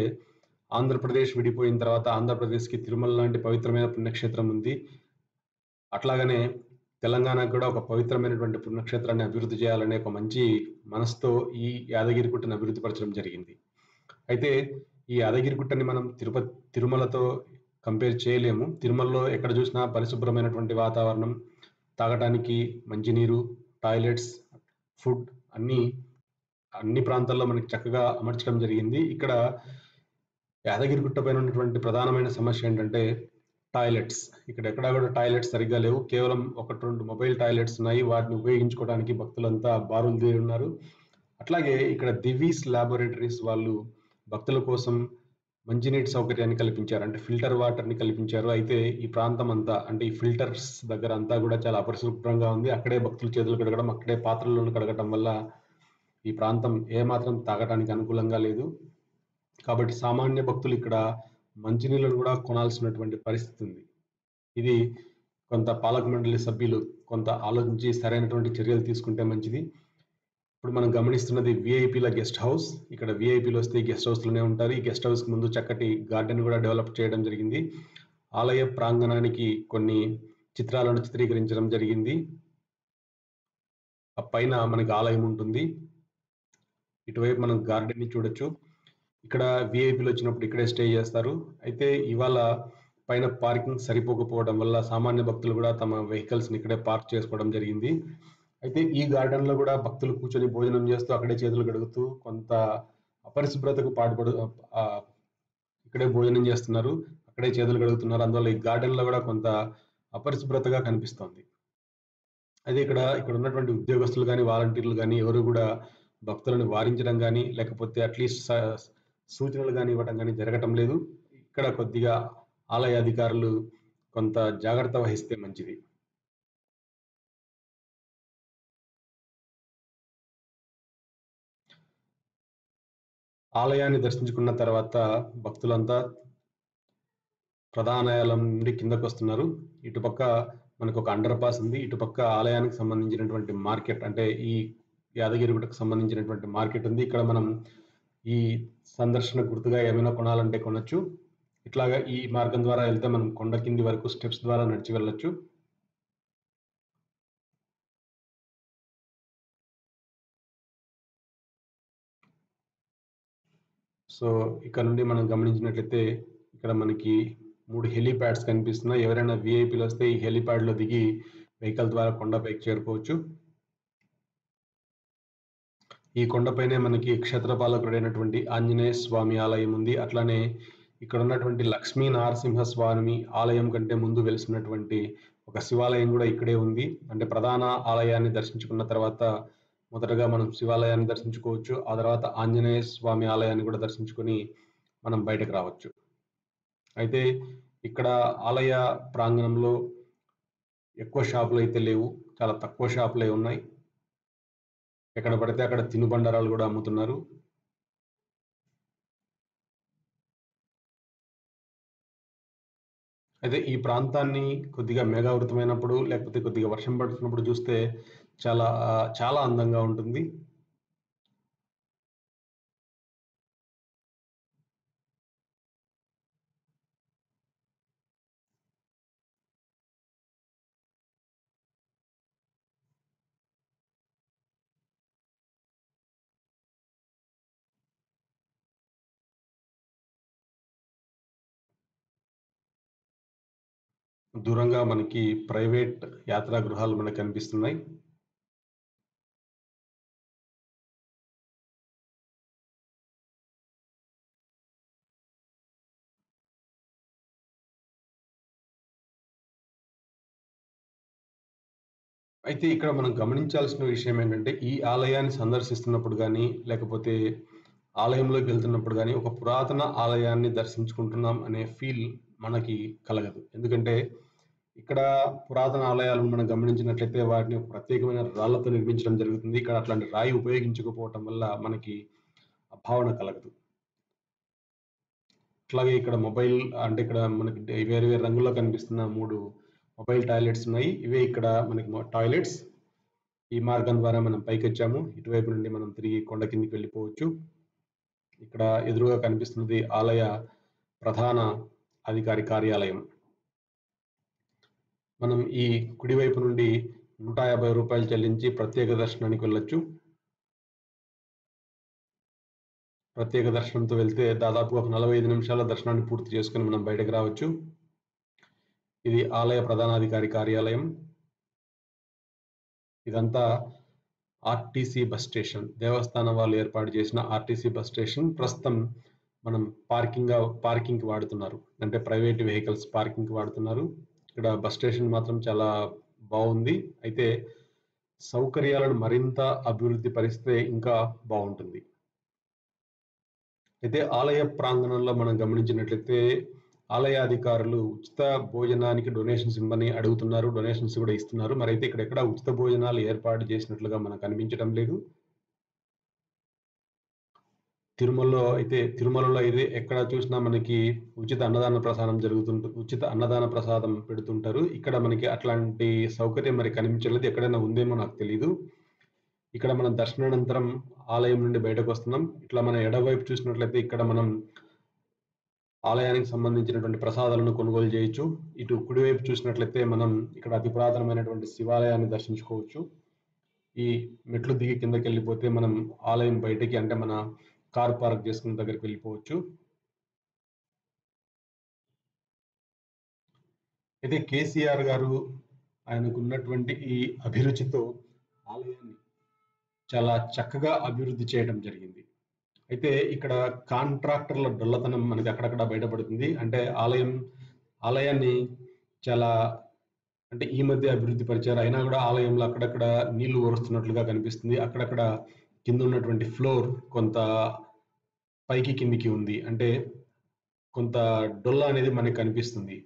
ఆంధ్రప్రదేశ్ విడిపోయిన తర్వాత ఆంధ్రప్రదేశ్‌కి తిరుమల లాంటి పవిత్రమైన పుణ్యక్షేత్రం ఉంది. అట్లాగనే తెలంగాణకు కూడా ఒక పవిత్రమైనటువంటి పుణ్యక్షేత్రాన్ని అభివృద్ధి చేయాలనే ఒక మంచి మనసుతో ఈ యాదగిరిగుట్టను అభివృద్ధి పరచడం జరిగింది. అయితే ఈ యాదగిరిగుట్టని మనం తిరుమలతో కంపేర్ చేయలేము. తిరుమలలో ఎక్కడ చూసినా పరిశుభ్రమైనటువంటి వాతావరణం, తాగటానికి మంచినీరు, టాయిలెట్స్, ఫుడ్ అన్ని ప్రాంతాల్లో మనకి చక్కగా అమర్చడం జరిగింది. ఇక్కడ యాదగిరిగుట్ట పైన ఉన్నటువంటి ప్రధానమైన సమస్య ఏంటంటే టాయిలెట్స్. ఇక్కడ ఎక్కడా కూడా టాయిలెట్స్ సరిగ్గా లేవు. కేవలం 1-2 మొబైల్ టాయిలెట్స్ ఉన్నాయి. వాటిని ఉపయోగించుకోవడానికి భక్తులంతా బారులు తీరి ఉన్నారు. అట్లాగే ఇక్కడ దివీస్ ల్యాబొరేటరీస్ వాళ్ళు భక్తుల కోసం మంచినీటి సౌకర్యాన్ని కల్పించారు. అంటే ఫిల్టర్ వాటర్‌ని కల్పించారు. అయితే ఈ ప్రాంతం అంతా అంటే ఈ ఫిల్టర్స్ దగ్గర అంతా కూడా చాలా అపరిశుభ్రంగా ఉంది. అక్కడే భక్తులు చేతులు కడగడం, అక్కడే పాత్రలను కడగటం వల్ల ఈ ప్రాంతం ఏమాత్రం తాగటానికి అనుకూలంగా లేదు. కాబట్టి సామాన్య భక్తులు ఇక్కడ మంచినీళ్ళను కూడా కొనాల్సినటువంటి పరిస్థితి ఉంది. ఇది కొంత పాలక మండలి సభ్యులు కొంత ఆలోచించి సరైనటువంటి చర్యలు తీసుకుంటే మంచిది. ఇప్పుడు మనం గమనిస్తున్నది వీఐపీల గెస్ట్ హౌస్. ఇక్కడ వీఐపీలు వస్తే గెస్ట్ హౌస్‌లోనే ఉంటారు. ఈ గెస్ట్ హౌస్‌కి ముందు చక్కటి గార్డెన్ కూడా డెవలప్ చేయడం జరిగింది. ఆలయ ప్రాంగణానికి కొన్ని చిత్రాలను చిత్రీకరించడం జరిగింది. ఆ పైన మనకి ఆలయం ఉంటుంది. ఇటువైపు మనం గార్డెన్‌ని చూడొచ్చు. ఇక్కడ వీఐపీలు వచ్చినప్పుడు ఇక్కడే స్టే చేస్తారు. అయితే ఇవాళ పైన పార్కింగ్ సరిపోకపోవడం వల్ల సామాన్య భక్తులు కూడా తమ వెహికల్స్‌ని ఇక్కడే పార్క్ చేసుకోవడం జరిగింది. అయితే ఈ గార్డెన్‌లో కూడా భక్తులు కూర్చొని భోజనం చేస్తూ అక్కడే చేతులు కడుగుతూ కొంత అపరిశుభ్రతకు ఇక్కడే భోజనం చేస్తున్నారు. అక్కడే చేతులు కడుగుతున్నారు. అందువల్ల ఈ గార్డెన్‌లో కూడా కొంత అపరిశుభ్రతగా కనిపిస్తోంది. అయితే ఇక్కడ ఉన్నటువంటి ఉద్యోగస్తులు గాని, వాలంటీర్లు గాని ఎవరు కూడా భక్తులను వారించడం గాని, లేకపోతే అట్‌లీస్ట్ సూచనలు గాని ఇవ్వటం గాని జరగటం లేదు. ఇక్కడ కొద్దిగా ఆలయ అధికారులు కొంత జాగ్రత్త వహిస్తే మంచిది. ఆలయాన్ని దర్శించుకున్న తర్వాత భక్తులంతా ప్రధానాలయం నుండి కిందకొస్తున్నారు. ఇటుపక్క మనకు ఒక అండర్ పాస్ ఉంది. ఇటుపక్క ఆలయానికి సంబంధించినటువంటి మార్కెట్ అంటే ఈ యాదగిరిగుట్టకు సంబంధించినటువంటి మార్కెట్ ఉంది. ఇక్కడ మనం ఈ సందర్శన గుర్తుగా ఏమైనా కొనాలంటే కొనొచ్చు. ఇట్లాగా ఈ మార్గం ద్వారా వెళ్తే మనం కొండ కింది వరకు స్టెప్స్ ద్వారా నడిచి వెళ్ళొచ్చు. సో ఇక్కడ నుండి మనం గమనించినట్లయితే ఇక్కడ మనకి 3 హెలీప్యాడ్స్ కనిపిస్తున్నాయి. ఎవరైనా వీఐపీలు వస్తే ఈ హెలీప్యాడ్‌లో దిగి వెహికల్ ద్వారా కొండపైకి చేరుకోవచ్చు. ఈ కొండపైనే మనకి క్షేత్రపాలకుడైనటువంటి ఆంజనేయ స్వామి ఆలయం ఉంది. అట్లానే ఇక్కడ ఉన్నటువంటి లక్ష్మీ నరసింహ స్వామి ఆలయం కంటే ముందు వెలిసినటువంటి ఒక శివాలయం కూడా ఇక్కడే ఉంది. అంటే ప్రధాన ఆలయాన్ని దర్శించుకున్న తర్వాత మొదటగా మనం శివాలయాన్ని దర్శించుకోవచ్చు. ఆ తర్వాత ఆంజనేయ స్వామి ఆలయాన్ని కూడా దర్శించుకొని మనం బయటకు రావచ్చు. అయితే ఇక్కడ ఆలయ ప్రాంగణంలో ఎక్కువ షాపులు అయితే లేవు. చాలా తక్కువ షాపులే ఉన్నాయి. ఎక్కడ పడితే అక్కడ తినుబండారాలు కూడా అమ్ముతున్నారు. అయితే ఈ ప్రాంతాన్ని కొద్దిగా మేఘావృతమైనప్పుడు లేకపోతే కొద్దిగా వర్షం పడుతున్నప్పుడు చూస్తే చాలా అందంగా ఉంటుంది. దూరంగా మనకి ప్రైవేట్ యాత్రా గృహాలు మనకు కనిపిస్తున్నాయి. అయితే ఇక్కడ మనం గమనించాల్సిన విషయం ఏంటంటే ఈ ఆలయాన్ని సందర్శిస్తున్నప్పుడు గాని లేకపోతే ఆలయంలోకి వెళ్తున్నప్పుడు గాని ఒక పురాతన ఆలయాన్ని దర్శించుకుంటున్నాం అనే ఫీల్ మనకి కలగదు. ఎందుకంటే ఇక్కడ పురాతన ఆలయాలను మనం గమనించినట్లయితే వాటిని ఒక ప్రత్యేకమైన రాళ్లతో నిర్మించడం జరుగుతుంది. ఇక్కడ అట్లాంటి రాయి ఉపయోగించకపోవటం వల్ల మనకి ఆ భావన కలగదు. అట్లాగే ఇక్కడ మొబైల్ అంటే ఇక్కడ మనకి వేరే వేరే రంగుల్లో కనిపిస్తున్న 3 మొబైల్ టాయిలెట్స్ ఉన్నాయి. ఇవే ఇక్కడ మనకి టాయిలెట్స్. ఈ మార్గం ద్వారా మనం పైకి వచ్చాము. ఇటువైపు నుండి మనం తిరిగి కొండ కిందికి వెళ్ళిపోవచ్చు. ఇక్కడ ఎదురుగా కనిపిస్తున్నది ఆలయ ప్రధాన అధికారి కార్యాలయం. మనం ఈ కుడివైపు నుండి 150 రూపాయలు చెల్లించి ప్రత్యేక దర్శనానికి వెళ్ళొచ్చు. ప్రత్యేక దర్శనంతో వెళ్తే దాదాపు ఒక 45 నిమిషాల దర్శనాన్ని పూర్తి చేసుకుని మనం బయటకు రావచ్చు. ఇది ఆలయ ప్రధానాధికారి కార్యాలయం. ఇదంతా ఆర్టీసీ బస్ స్టేషన్, దేవస్థానం వాళ్ళు ఏర్పాటు చేసిన ఆర్టీసీ బస్ స్టేషన్. ప్రస్తుతం మనం పార్కింగ్ కి వాడుతున్నారు, అంటే ప్రైవేట్ వెహికల్స్ పార్కింగ్ కి వాడుతున్నారు. ఇక్కడ బస్ స్టేషన్ మాత్రం చాలా బాగుంది. అయితే సౌకర్యాలను మరింత అభివృద్ధి పరిస్తే ఇంకా బాగుంటుంది. అయితే ఆలయ ప్రాంగణంలో మనం గమనించినట్లయితే ఆలయ అధికారులు ఉచిత భోజనానికి డొనేషన్స్ ఇవ్వని అడుగుతున్నారు. డొనేషన్స్ కూడా ఇస్తున్నారు. మరి అయితే ఇక్కడ ఎక్కడ ఉచిత భోజనాలు ఏర్పాటు చేసినట్లుగా మనకు కనిపించడం లేదు. తిరుమలలో అయితే ఎక్కడ చూసినా మనకి ఉచిత అన్నదాన ప్రసాదం పెడుతుంటారు. ఇక్కడ మనకి అట్లాంటి సౌకర్యం మరి కనిపించలేదు. ఎక్కడైనా ఉందేమో నాకు తెలియదు. ఇక్కడ మనం దర్శనానంతరం ఆలయం నుండి బయటకు వస్తున్నాం. ఇట్లా మన ఎడవైపు చూసినట్లయితే ఇక్కడ మనం ఆలయానికి సంబంధించినటువంటి ప్రసాదాలను కొనుగోలు చేయొచ్చు. ఇటు కుడివైపు చూసినట్లయితే మనం ఇక్కడ అతి పురాతనమైనటువంటి శివాలయాన్ని దర్శించుకోవచ్చు. ఈ మెట్లు దిగి కిందకి వెళ్ళిపోతే మనం ఆలయం బయటికి, అంటే మన కార్ పార్క్ చేసుకున్న దగ్గరికి వెళ్ళిపోవచ్చు. అయితే కేసీఆర్ గారు ఆయనకు ఉన్నటువంటి ఈ అభిరుచితో ఆలయాన్ని చాలా చక్కగా అభివృద్ధి చేయడం జరిగింది. అయితే ఇక్కడ కాంట్రాక్టర్ల డొల్లతనం మనకి అక్కడక్కడ బయటపడుతుంది. అంటే ఆలయాన్ని చాలా అంటే ఈ మధ్య అభివృద్ధి పరిచారు. అయినా కూడా ఆలయంలో అక్కడక్కడ నీళ్లు ఓరుస్తున్నట్లుగా కనిపిస్తుంది. అక్కడక్కడ కింద ఉన్నటువంటి ఫ్లోర్ కొంత పైకి కిందికి ఉంది. అంటే కొంత డొల్ల అనేది మనకి కనిపిస్తుంది.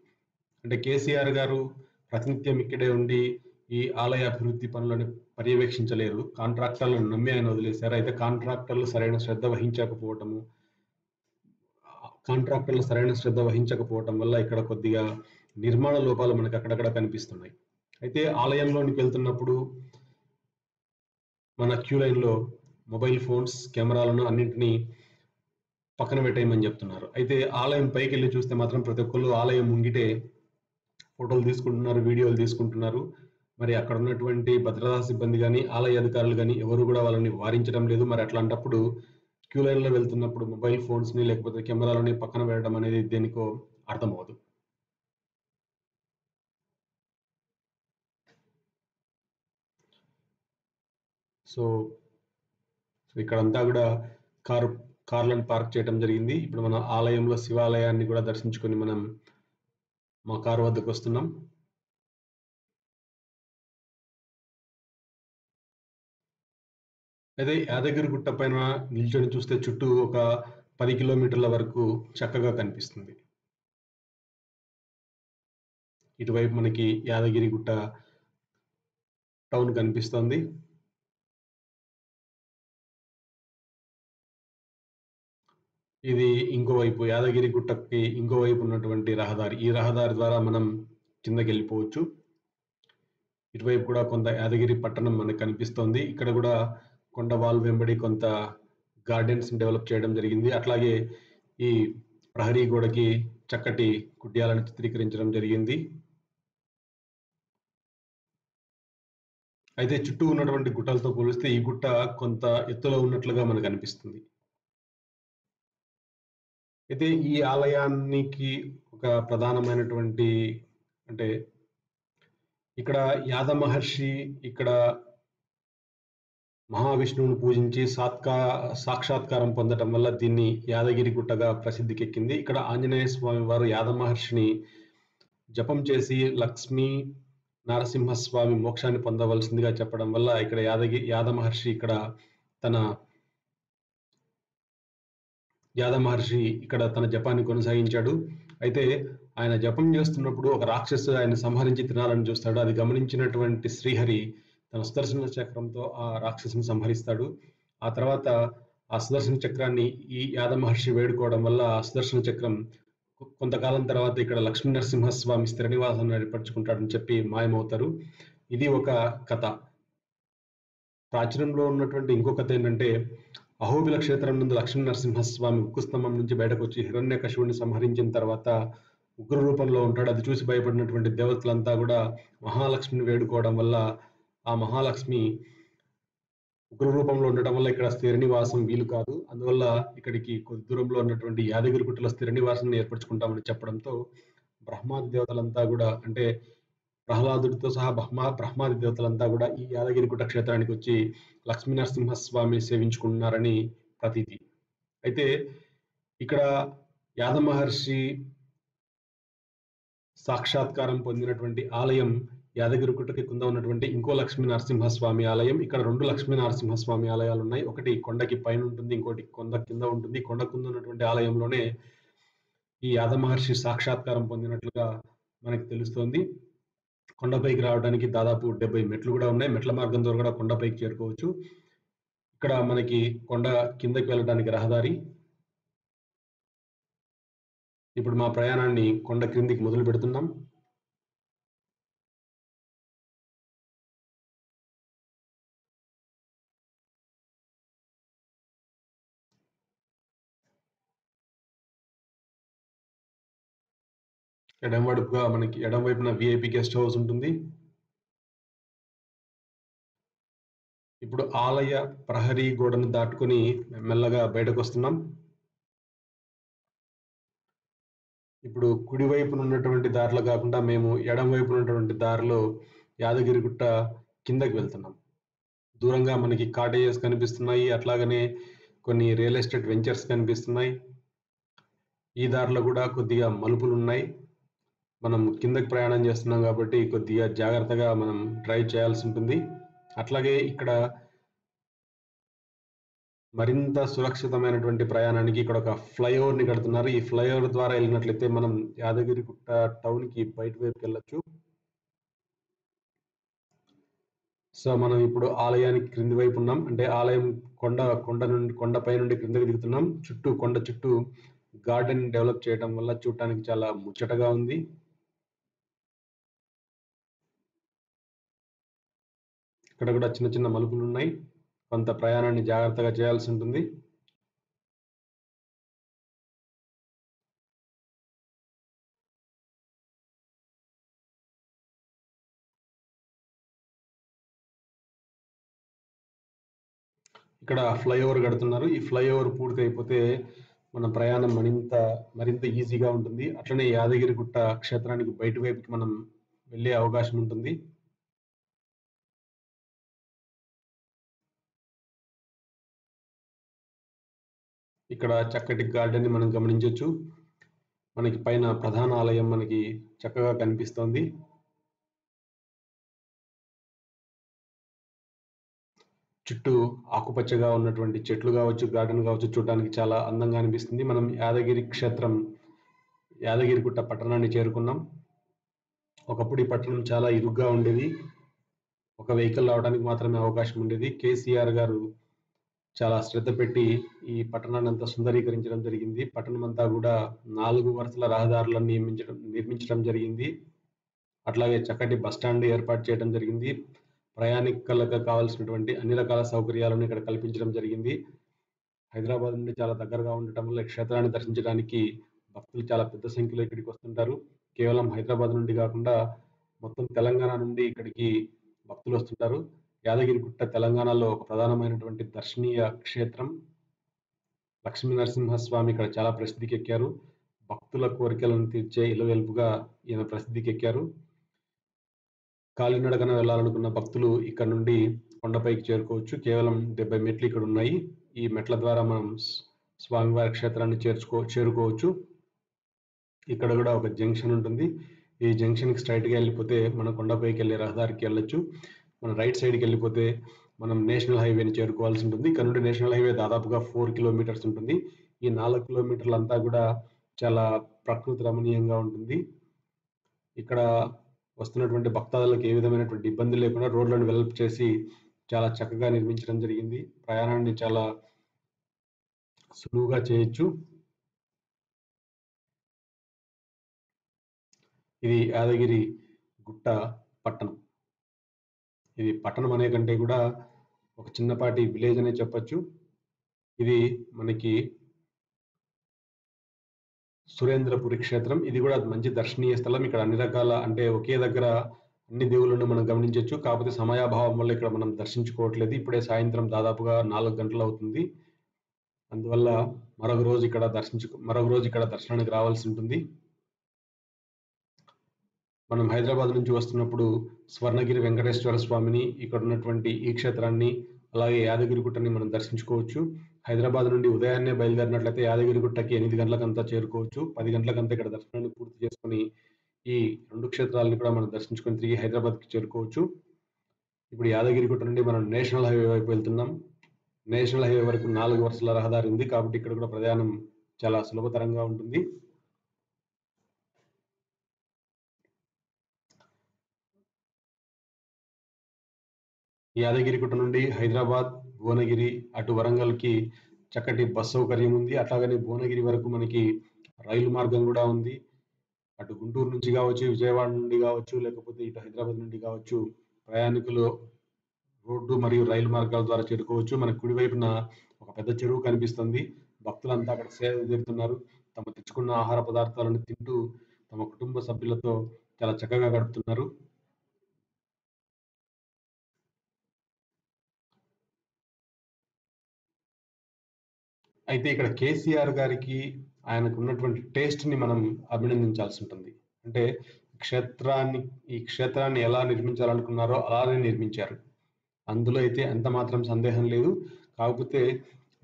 అంటే కేసీఆర్ గారు ప్రతినిత్యం ఇక్కడే ఉండి ఈ ఆలయ అభివృద్ధి పనులను పర్యవేక్షించలేరు. కాంట్రాక్టర్లను నమ్మి ఆయన వదిలేశారు. అయితే కాంట్రాక్టర్లు సరైన శ్రద్ధ వహించకపోవటం వల్ల ఇక్కడ కొద్దిగా నిర్మాణ లోపాలు మనకు అక్కడక్కడ కనిపిస్తున్నాయి. అయితే ఆలయంలోనికి వెళ్తున్నప్పుడు మన క్యూ లైన్లో మొబైల్ ఫోన్స్, కెమెరాలను అన్నింటినీ పక్కన పెట్టేయమని చెప్తున్నారు. అయితే ఆలయం పైకి వెళ్ళి చూస్తే మాత్రం ప్రతి ఒక్కళ్ళు ఆలయం ముంగిటే ఫోటోలు తీసుకుంటున్నారు, వీడియోలు తీసుకుంటున్నారు. మరి అక్కడ ఉన్నటువంటి భద్రతా సిబ్బంది కానీ ఆలయ అధికారులు కానీ ఎవరు కూడా వాళ్ళని వారించడం లేదు. మరి అట్లాంటప్పుడు క్యూ లైన్లో వెళ్తున్నప్పుడు మొబైల్ ఫోన్స్ని లేకపోతే కెమెరాలని పక్కన పెట్టడం అనేది దేనికో అర్థమవదు. సో ఇక్కడంతా కూడా కార్లను పార్క్ చేయడం జరిగింది. ఇప్పుడు మన ఆలయంలో శివాలయాన్ని కూడా దర్శించుకొని మనం మా కారు వద్దకు వస్తున్నాం. అయితే యాదగిరిగుట్ట పైన నిల్చొని చూస్తే చుట్టూ ఒక 10 కిలోమీటర్ల వరకు చక్కగా కనిపిస్తుంది. ఇటువైపు మనకి యాదగిరిగుట్ట టౌన్ కనిపిస్తోంది. ఇది ఇంకోవైపు యాదగిరిగుట్టకి ఇంకోవైపు ఉన్నటువంటి రహదారి. ఈ రహదారి ద్వారా మనం కిందకి వెళ్ళిపోవచ్చు. ఇటువైపు కూడా కొంత యాదగిరి పట్టణం మనకు కనిపిస్తోంది. ఇక్కడ కూడా కొండ వాల్ వెంబడి కొంత గార్డెన్స్ డెవలప్ చేయడం జరిగింది. అట్లాగే ఈ ప్రహరీ గోడకి చక్కటి కుడ్యాలను చిత్రీకరించడం జరిగింది. అయితే చుట్టూ ఉన్నటువంటి గుట్టలతో పోలిస్తే ఈ గుట్ట కొంత ఎత్తులో ఉన్నట్లుగా మనకు అనిపిస్తుంది. అయితే ఈ ఆలయానికి ఒక ప్రధానమైనటువంటి అంటే ఇక్కడ యాద మహర్షి ఇక్కడ మహావిష్ణువును పూజించి సాక్షాత్కారం పొందటం వల్ల దీన్ని యాదగిరి గుట్టగా ప్రసిద్ధికెక్కింది. ఇక్కడ ఆంజనేయ స్వామి వారు యాద మహర్షిని జపం చేసి లక్ష్మీ నరసింహస్వామి మోక్షాన్ని పొందవలసిందిగా చెప్పడం వల్ల ఇక్కడ యాద మహర్షి ఇక్కడ తన జపాన్ని కొనసాగించాడు. అయితే ఆయన జపం చేస్తున్నప్పుడు ఒక రాక్షసుడు ఆయన సంహరించి తినాలని చూస్తాడు. అది గమనించినటువంటి శ్రీహరి తన సుదర్శన చక్రంతో ఆ రాక్షసుని సంహరిస్తాడు. ఆ తర్వాత ఆ సుదర్శన చక్రాన్ని ఈ యాద మహర్షి వేడుకోవడం వల్ల ఆ సుదర్శన చక్రం కొంతకాలం తర్వాత ఇక్కడ లక్ష్మీ నరసింహస్వామి స్థిర నివాసాన్ని ఏర్పరచుకుంటాడని చెప్పి మాయమవుతారు. ఇది ఒక కథ. ప్రాచుర్యంలో ఉన్నటువంటి ఇంకో కథ ఏంటంటే, అహోబిల క్షేత్రం నుండి లక్ష్మీ నరసింహస్వామి ఉక్కు స్తంభం నుంచి బయటకు వచ్చి హిరణ్యకశిపుడిని సంహరించిన తర్వాత ఉగ్ర రూపంలో ఉంటాడు. అది చూసి భయపడినటువంటి దేవతలంతా కూడా మహాలక్ష్మిని వేడుకోవడం వల్ల ఆ మహాలక్ష్మి ఉగ్ర రూపంలో ఉండటం వల్ల ఇక్కడ స్థిర నివాసం వీలు కాదు. అందువల్ల ఇక్కడికి కొద్ది దూరంలో ఉన్నటువంటి యాదగిరిగుట్టలో స్థిర నివాసాన్ని ఏర్పరచుకుంటామని చెప్పడంతో బ్రహ్మాది దేవతలంతా కూడా, అంటే ప్రహ్లాదుడితో సహా బ్రహ్మాది దేవతలంతా కూడా ఈ యాదగిరిగుట్ట క్షేత్రానికి వచ్చి లక్ష్మీ నరసింహస్వామి సేవించుకుంటున్నారని ప్రతీతి. అయితే ఇక్కడ యాద మహర్షి సాక్షాత్కారం పొందినటువంటి ఆలయం యాదగిరిగుట్టకి కింద ఉన్నటువంటి ఇంకో లక్ష్మీ నరసింహస్వామి ఆలయం. ఇక్కడ 2 లక్ష్మీ నరసింహస్వామి ఆలయాలు ఉన్నాయి. ఒకటి కొండకి పైన ఉంటుంది, ఇంకోటి కొండ కింద ఉంటుంది. కొండ కింద ఉన్నటువంటి ఆలయంలోనే ఈ యాద మహర్షి సాక్షాత్కారం పొందినట్లుగా మనకి తెలుస్తోంది. కొండపైకి రావడానికి దాదాపు 70 మెట్లు కూడా ఉన్నాయి. మెట్ల మార్గం ద్వారా కూడా కొండపైకి చేరుకోవచ్చు. ఇక్కడ మనకి కొండ కిందకి వెళ్ళడానికి రహదారి. ఇప్పుడు మా ప్రయాణాన్ని కొండ క్రిందికి మొదలు పెడుతున్నాం. ఎడమవైపుగా మనకి ఎడమవైపున విఐపి గెస్ట్ హౌస్ ఉంటుంది. ఇప్పుడు ఆలయ ప్రహరీ గోడను దాటుకొని మెల్లగా బయటకు వస్తున్నాం. ఇప్పుడు కుడి వైపున ఉన్నటువంటి దారిలో కాకుండా మేము ఎడమ వైపున ఉన్నటువంటి దారిలో యాదగిరిగుట్ట కిందకి వెళ్తున్నాం. దూరంగా మనకి కాటేజెస్ కనిపిస్తున్నాయి, అట్లాగనే కొన్ని రియల్ ఎస్టేట్ వెంచర్స్ కనిపిస్తున్నాయి. ఈ దారిలో కూడా కొద్దిగా మలుపులు ఉన్నాయి. మనం కిందకి ప్రయాణం చేస్తున్నాం కాబట్టి కొద్దిగా జాగ్రత్తగా మనం డ్రైవ్ చేయాల్సి ఉంటుంది. అట్లాగే ఇక్కడ మరింత సురక్షితమైనటువంటి ప్రయాణానికి ఇక్కడ ఒక ఫ్లైఓవర్ ని కడుతున్నారు. ఈ ఫ్లైఓవర్ ద్వారా వెళ్ళినట్లయితే మనం యాదగిరిగుట్ట టౌన్ కి బయట వైపుకి వెళ్ళొచ్చు. సో మనం ఇప్పుడు ఆలయానికి క్రింది వైపు ఉన్నాం. అంటే ఆలయం కొండపై నుండి క్రిందకి దిగుతున్నాం. కొండ చుట్టూ గార్డెన్ డెవలప్ చేయడం వల్ల చూడటానికి చాలా ముచ్చటగా ఉంది. ఇక్కడ కూడా చిన్న చిన్న మలుపులు ఉన్నాయి. కొంత ప్రయాణాన్ని జాగ్రత్తగా చేయాల్సి ఉంటుంది. ఇక్కడ ఫ్లైఓవర్ కడుతున్నారు. ఈ ఫ్లైఓవర్ పూర్తి అయిపోతే మన ప్రయాణం మరింత ఈజీగా ఉంటుంది. అట్లనే యాదగిరిగుట్ట క్షేత్రానికి బయట వైపుకి మనం వెళ్ళే అవకాశం ఉంటుంది. ఇక్కడ చక్కటి గార్డెన్ ని మనం గమనించవచ్చు. మనకి పైన ప్రధాన ఆలయం మనకి చక్కగా కనిపిస్తోంది. చుట్టూ ఆకుపచ్చగా ఉన్నటువంటి చెట్లు కావచ్చు, గార్డెన్ కావచ్చు, చూడడానికి చాలా అందంగా అనిపిస్తుంది. మనం యాదగిరిగుట్ట పట్టణాన్ని చేరుకున్నాం. ఒకప్పుడు ఈ పట్టణం చాలా ఇరుగ్గా ఉండేది. ఒక వెహికల్ రావడానికి మాత్రమే అవకాశం ఉండేది. కేసీఆర్ గారు చాలా శ్రద్ధ పెట్టి ఈ పట్టణాన్ని అంతా సుందరీకరించడం జరిగింది. పట్టణం అంతా కూడా 4 వరుసల రహదారులను నిర్మించడం జరిగింది. అట్లాగే చక్కటి బస్టాండ్ ఏర్పాటు చేయడం జరిగింది. ప్రయాణికులకు కావాల్సినటువంటి అన్ని రకాల సౌకర్యాలను ఇక్కడ కల్పించడం జరిగింది. హైదరాబాద్ నుండి చాలా దగ్గరగా ఉండటం వల్ల క్షేత్రాన్ని దర్శించడానికి భక్తులు చాలా పెద్ద సంఖ్యలో ఇక్కడికి వస్తుంటారు. కేవలం హైదరాబాద్ నుండి కాకుండా మొత్తం తెలంగాణ నుండి ఇక్కడికి భక్తులు వస్తుంటారు. యాదగిరిగుట్ట తెలంగాణలో ఒక ప్రధానమైనటువంటి దర్శనీయ క్షేత్రం. లక్ష్మీ నరసింహస్వామి ఇక్కడ చాలా ప్రసిద్ధికి ఎక్కారు. భక్తుల కోరికలను తీర్చే ఇలవెల్పుగా ఈయన ప్రసిద్ధికి ఎక్కారు. కాలినడకన వెళ్ళాలనుకున్న భక్తులు ఇక్కడ నుండి కొండపైకి చేరుకోవచ్చు. కేవలం 70 మెట్లు ఇక్కడ ఉన్నాయి. ఈ మెట్ల ద్వారా మనం స్వామివారి క్షేత్రాన్ని చేరుకోవచ్చు. ఇక్కడ కూడా ఒక జంక్షన్ ఉంటుంది. ఈ జంక్షన్ కి స్ట్రైట్ గా వెళ్ళిపోతే మనం కొండపైకి వెళ్ళే రహదారికి వెళ్ళొచ్చు. మన రైట్ సైడ్ కి వెళ్ళిపోతే మనం నేషనల్ హైవేని చేరుకోవాల్సి ఉంటుంది. ఇక్కడ నుండి నేషనల్ హైవే దాదాపుగా 4 కిలోమీటర్స్ ఉంటుంది. ఈ 4 కిలోమీటర్లంతా కూడా చాలా ప్రకృతి రమణీయంగా ఉంటుంది. ఇక్కడ వస్తున్నటువంటి భక్తాదులకు ఏ విధమైనటువంటి ఇబ్బంది లేకుండా రోడ్లను వెడల్పు చేసి చాలా చక్కగా నిర్మించడం జరిగింది. ప్రయాణాన్ని చాలా సులువుగా చేయొచ్చు. ఇది యాదగిరి గుట్ట పట్టణం. ఇది పట్టణం అనే కంటే కూడా ఒక చిన్నపాటి విలేజ్ అనే చెప్పొచ్చు. ఇది మనకి సురేంద్రపురి క్షేత్రం. ఇది కూడా మంచి దర్శనీయ స్థలం. ఇక్కడ అన్ని రకాల అంటే ఒకే దగ్గర అన్ని దేవుళ్ళను మనం గమనించవచ్చు. కాకపోతే సమయాభావం వల్ల ఇక్కడ మనం దర్శించుకోవట్లేదు. ఇప్పుడే సాయంత్రం దాదాపుగా 4 గంటలు అవుతుంది. అందువల్ల మరొక రోజు ఇక్కడ దర్శనానికి రావాల్సి ఉంటుంది. మనం హైదరాబాద్ నుంచి వస్తున్నప్పుడు స్వర్ణగిరి వెంకటేశ్వర స్వామిని, ఇక్కడ ఉన్నటువంటి ఈ క్షేత్రాన్ని, అలాగే యాదగిరిగుట్టని మనం దర్శించుకోవచ్చు. హైదరాబాద్ నుండి ఉదయాన్నే బయలుదేరినట్లయితే యాదగిరిగుట్టకి 8 గంటలకంతా చేరుకోవచ్చు. 10 గంటలకంతా ఇక్కడ దర్శనాన్ని పూర్తి చేసుకుని ఈ 2 క్షేత్రాలను కూడా మనం దర్శించుకొని తిరిగి హైదరాబాద్కి చేరుకోవచ్చు. ఇప్పుడు యాదగిరిగుట్ట నుండి మనం నేషనల్ హైవే వైపు వెళ్తున్నాం. నేషనల్ హైవే వరకు 4 వరుసల రహదారి ఉంది కాబట్టి ఇక్కడ కూడా ప్రయాణం చాలా సులభతరంగా ఉంటుంది. యాదగిరిగుట్ట నుండి హైదరాబాద్, భువనగిరి, అటు వరంగల్కి చక్కటి బస్ సౌకర్యం ఉంది. అట్లాగనే భువనగిరి వరకు మనకి రైలు మార్గం కూడా ఉంది. అటు గుంటూరు నుంచి కావచ్చు, విజయవాడ నుండి కావచ్చు, లేకపోతే ఇటు హైదరాబాద్ నుండి కావచ్చు, ప్రయాణికులు రోడ్డు మరియు రైలు మార్గాల ద్వారా చేరుకోవచ్చు. మనకు కుడివైపున ఒక పెద్ద చెరువు కనిపిస్తుంది. భక్తులంతా అక్కడ సేద తీరుతున్నారు. తమ తెచ్చుకున్న ఆహార పదార్థాలను తింటూ తమ కుటుంబ సభ్యులతో చాలా చక్కగా గడుపుతున్నారు. అయితే ఇక్కడ కేసీఆర్ గారికి ఆయనకు ఉన్నటువంటి టేస్ట్ ని మనం అభినందించాల్సి ఉంటుంది. అంటే ఈ క్షేత్రాన్ని ఎలా నిర్మించాలనుకున్నారో అలానే నిర్మించారు. అందులో అయితే ఎంత మాత్రం సందేహం లేదు. కాకపోతే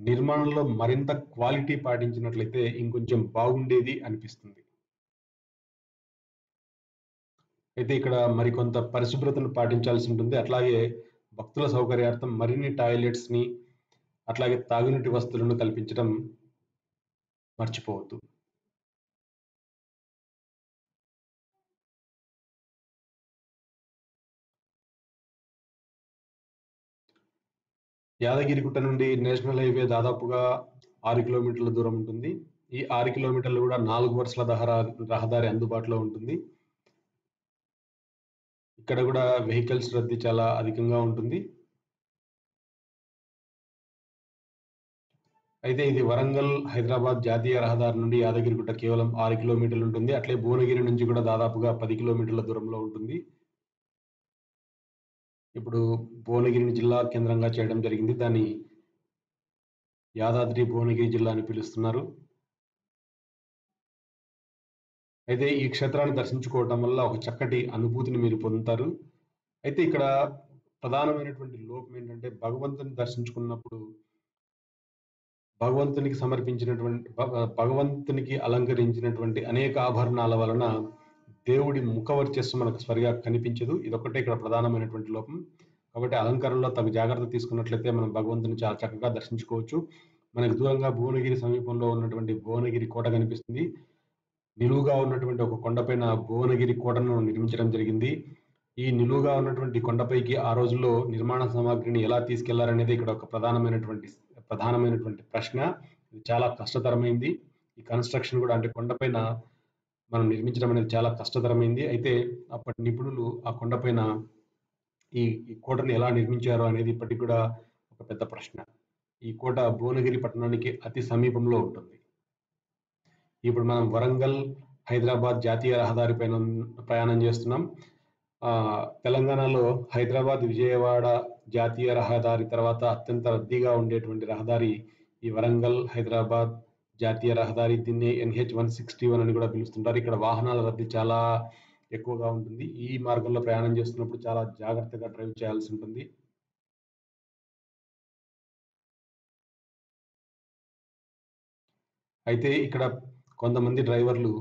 నిర్మాణంలో మరింత క్వాలిటీ పాటించినట్లయితే ఇంకొంచెం బాగుండేది అనిపిస్తుంది. అయితే ఇక్కడ మరికొంత పరిశుభ్రతను పాటించాల్సి ఉంటుంది. అట్లాగే భక్తుల సౌకర్యార్థం మరిన్ని టాయిలెట్స్ ని, అట్లాగే తాగునీటి వస్తువులను కల్పించడం మర్చిపోవద్దు. యాదగిరిగుట్ట నుండి నేషనల్ హైవే దాదాపుగా 6 కిలోమీటర్ల దూరం ఉంటుంది. ఈ 6 కిలోమీటర్లు కూడా 4 వరుసల రహదారి అందుబాటులో ఉంటుంది. ఇక్కడ కూడా వెహికల్స్ రద్దీ చాలా అధికంగా ఉంటుంది. అయితే ఇది వరంగల్ హైదరాబాద్ జాతీయ రహదారి నుండి యాదగిరిగుట్ట కేవలం 6 కిలోమీటర్లు ఉంటుంది. అట్లే భువనగిరి నుంచి కూడా దాదాపుగా 10 కిలోమీటర్ల దూరంలో ఉంటుంది. ఇప్పుడు భువనగిరిని జిల్లా కేంద్రంగా చేయడం జరిగింది. దాన్ని యాదాద్రి భువనగిరి జిల్లా అని పిలుస్తున్నారు. అయితే ఈ క్షేత్రాన్ని దర్శించుకోవటం వల్ల ఒక చక్కటి అనుభూతిని మీరు పొందుతారు. అయితే ఇక్కడ ప్రధానమైనటువంటి లోపం ఏంటంటే భగవంతుని దర్శించుకున్నప్పుడు భగవంతునికి అలంకరించినటువంటి అనేక ఆభరణాల వలన దేవుడి ముఖ వర్చస్సు మనకు సరిగా కనిపించదు. ఇదొక్కటే ఇక్కడ ప్రధానమైనటువంటి లోపం. కాబట్టి అలంకరణలో తగు జాగ్రత్త తీసుకున్నట్లయితే మనం భగవంతుని చాలా చక్కగా దర్శించుకోవచ్చు. మనకు దూరంగా భువనగిరి సమీపంలో ఉన్నటువంటి భువనగిరి కోట కనిపిస్తుంది. నిలువుగా ఉన్నటువంటి ఒక కొండపైన భువనగిరి కోటను నిర్మించడం జరిగింది. ఈ నిలువుగా ఉన్నటువంటి కొండపైకి ఆ రోజుల్లో నిర్మాణ సామాగ్రిని ఎలా తీసుకెళ్లారనేది ఇక్కడ ఒక ప్రధానమైనటువంటి ప్రశ్న. ఇది చాలా కష్టతరమైంది. ఈ కన్స్ట్రక్షన్ కూడా అంటే కొండపైన మనం నిర్మించడం అనేది చాలా కష్టతరమైంది. అయితే అప్పటి నిపుణులు ఆ కొండపైన ఈ కోటను ఎలా నిర్మించారు అనేది ఇప్పటికి కూడా ఒక పెద్ద ప్రశ్న. ఈ కోట భువనగిరి పట్టణానికి అతి సమీపంలో ఉంటుంది. ఇప్పుడు మనం వరంగల్ హైదరాబాద్ జాతీయ రహదారి పైన ప్రయాణం చేస్తున్నాం. తెలంగాణలో హైదరాబాద్ విజయవాడ జాతీయ రహదారి తర్వాత అత్యంత రద్దీగా ఉండేటువంటి రహదారి ఈ వరంగల్ హైదరాబాద్ జాతీయ రహదారి. దీన్ని NH-161 అని కూడా పిలుస్తుంటారు. ఇక్కడ వాహనాల రద్దీ చాలా ఎక్కువగా ఉంటుంది. ఈ మార్గంలో ప్రయాణం చేస్తున్నప్పుడు చాలా జాగ్రత్తగా డ్రైవ్ చేయాల్సి ఉంటుంది. అయితే ఇక్కడ కొంతమంది డ్రైవర్లు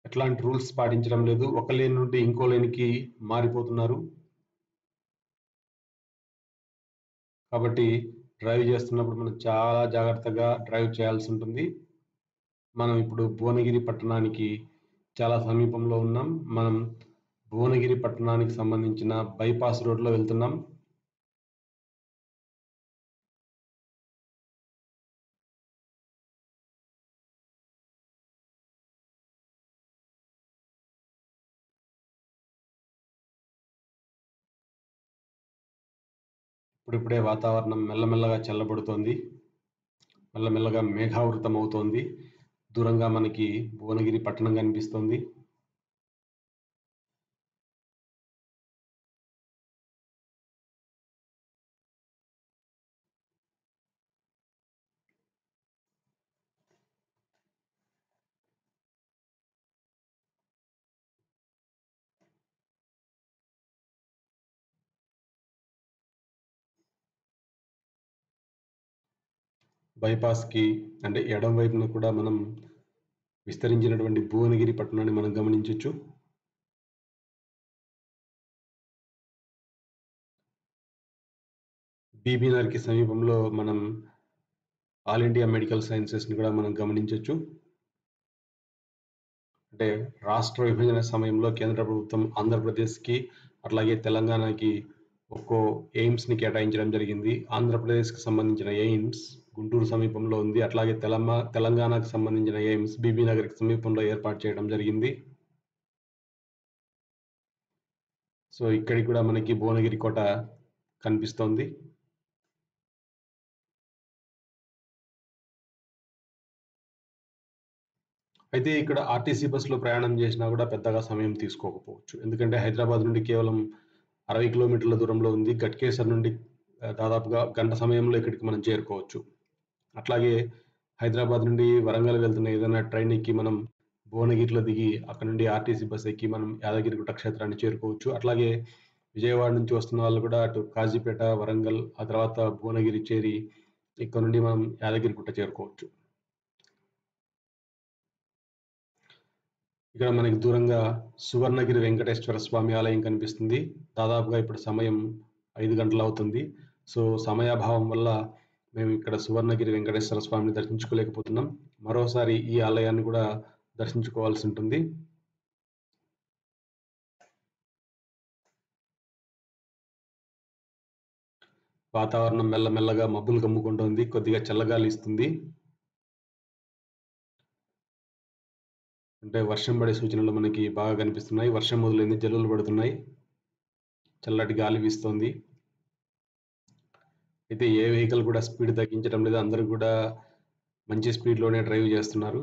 ఎట్లాంటి రూల్స్ పాటించడం లేదు. ఒక లేన్ నుండి ఇంకో లేన్కి మారిపోతున్నారు. కాబట్టి డ్రైవ్ చేస్తున్నప్పుడు మనం చాలా జాగ్రత్తగా డ్రైవ్ చేయాల్సి ఉంటుంది. మనం ఇప్పుడు భువనగిరి పట్టణానికి చాలా సమీపంలో ఉన్నాం. మనం భువనగిరి పట్టణానికి సంబంధించిన బైపాస్ రోడ్లో వెళ్తున్నాం. ఇప్పుడిప్పుడే వాతావరణం మెల్లమెల్లగా చల్లబడుతోంది. మెల్లమెల్లగా మేఘావృతం అవుతోంది. దూరంగా మనకి భువనగిరి పట్టణం కనిపిస్తోంది. బైపాస్కి అంటే ఎడం వైపున కూడా మనం విస్తరించినటువంటి భువనగిరి పట్టణాన్ని మనం గమనించవచ్చు. బీబీనగర్కి సమీపంలో మనం ఆల్ ఇండియా మెడికల్ సైన్సెస్ని కూడా మనం గమనించవచ్చు. అంటే రాష్ట్ర విభజన సమయంలో కేంద్ర ప్రభుత్వం ఆంధ్రప్రదేశ్కి అట్లాగే తెలంగాణకి ఒక్కో ఎయిమ్స్ని కేటాయించడం జరిగింది. ఆంధ్రప్రదేశ్కి సంబంధించిన ఎయిమ్స్ గుంటూరు సమీపంలో ఉంది. అట్లాగే తెలంగాణకు సంబంధించిన ఎయిమ్స్ బీబీనగర్కి సమీపంలో ఏర్పాటు చేయడం జరిగింది. సో ఇక్కడికి కూడా మనకి భువనగిరి కోట కనిపిస్తోంది. అయితే ఇక్కడ ఆర్టీసీ బస్సులో ప్రయాణం చేసినా కూడా పెద్దగా సమయం తీసుకోకపోవచ్చు. ఎందుకంటే హైదరాబాద్ నుండి కేవలం 60 కిలోమీటర్ల దూరంలో ఉంది. గట్కేసర్ నుండి దాదాపుగా గంట సమయంలో ఇక్కడికి మనం చేరుకోవచ్చు. అట్లాగే హైదరాబాద్ నుండి వరంగల్ వెళ్తున్న ఏదైనా ట్రైన్ ఎక్కి మనం భువనగిరిలో దిగి అక్కడ నుండి ఆర్టీసీ బస్ ఎక్కి మనం యాదగిరిగుట్ట క్షేత్రాన్ని చేరుకోవచ్చు. అట్లాగే విజయవాడ నుంచి వస్తున్న వాళ్ళు కూడా అటు కాజీపేట, వరంగల్, ఆ తర్వాత భువనగిరి చేరి ఇక్కడ నుండి మనం యాదగిరిగుట్ట చేరుకోవచ్చు. ఇక్కడ మనకి దూరంగా సువర్ణగిరి వెంకటేశ్వర స్వామి ఆలయం కనిపిస్తుంది. దాదాపుగా ఇప్పుడు సమయం 5 గంటలు అవుతుంది. సో సమయాభావం వల్ల మేము ఇక్కడ సువర్ణగిరి వెంకటేశ్వర స్వామిని దర్శించుకోలేకపోతున్నాం. మరోసారి ఈ ఆలయాన్ని కూడా దర్శించుకోవాల్సి ఉంటుంది. వాతావరణం మెల్లమెల్లగా మబ్బులు కమ్ముకుంటోంది. కొద్దిగా చల్లగాలి ఇస్తుంది. అంటే వర్షం పడే సూచనలు మనకి బాగా కనిపిస్తున్నాయి. వర్షం మొదలైంది, జల్లులు పడుతున్నాయి, చల్లటి గాలి వీస్తోంది. అయితే ఏ వెహికల్ కూడా స్పీడ్ తగ్గించడం లేదు. అందరూ కూడా మంచి స్పీడ్లోనే డ్రైవ్ చేస్తున్నారు.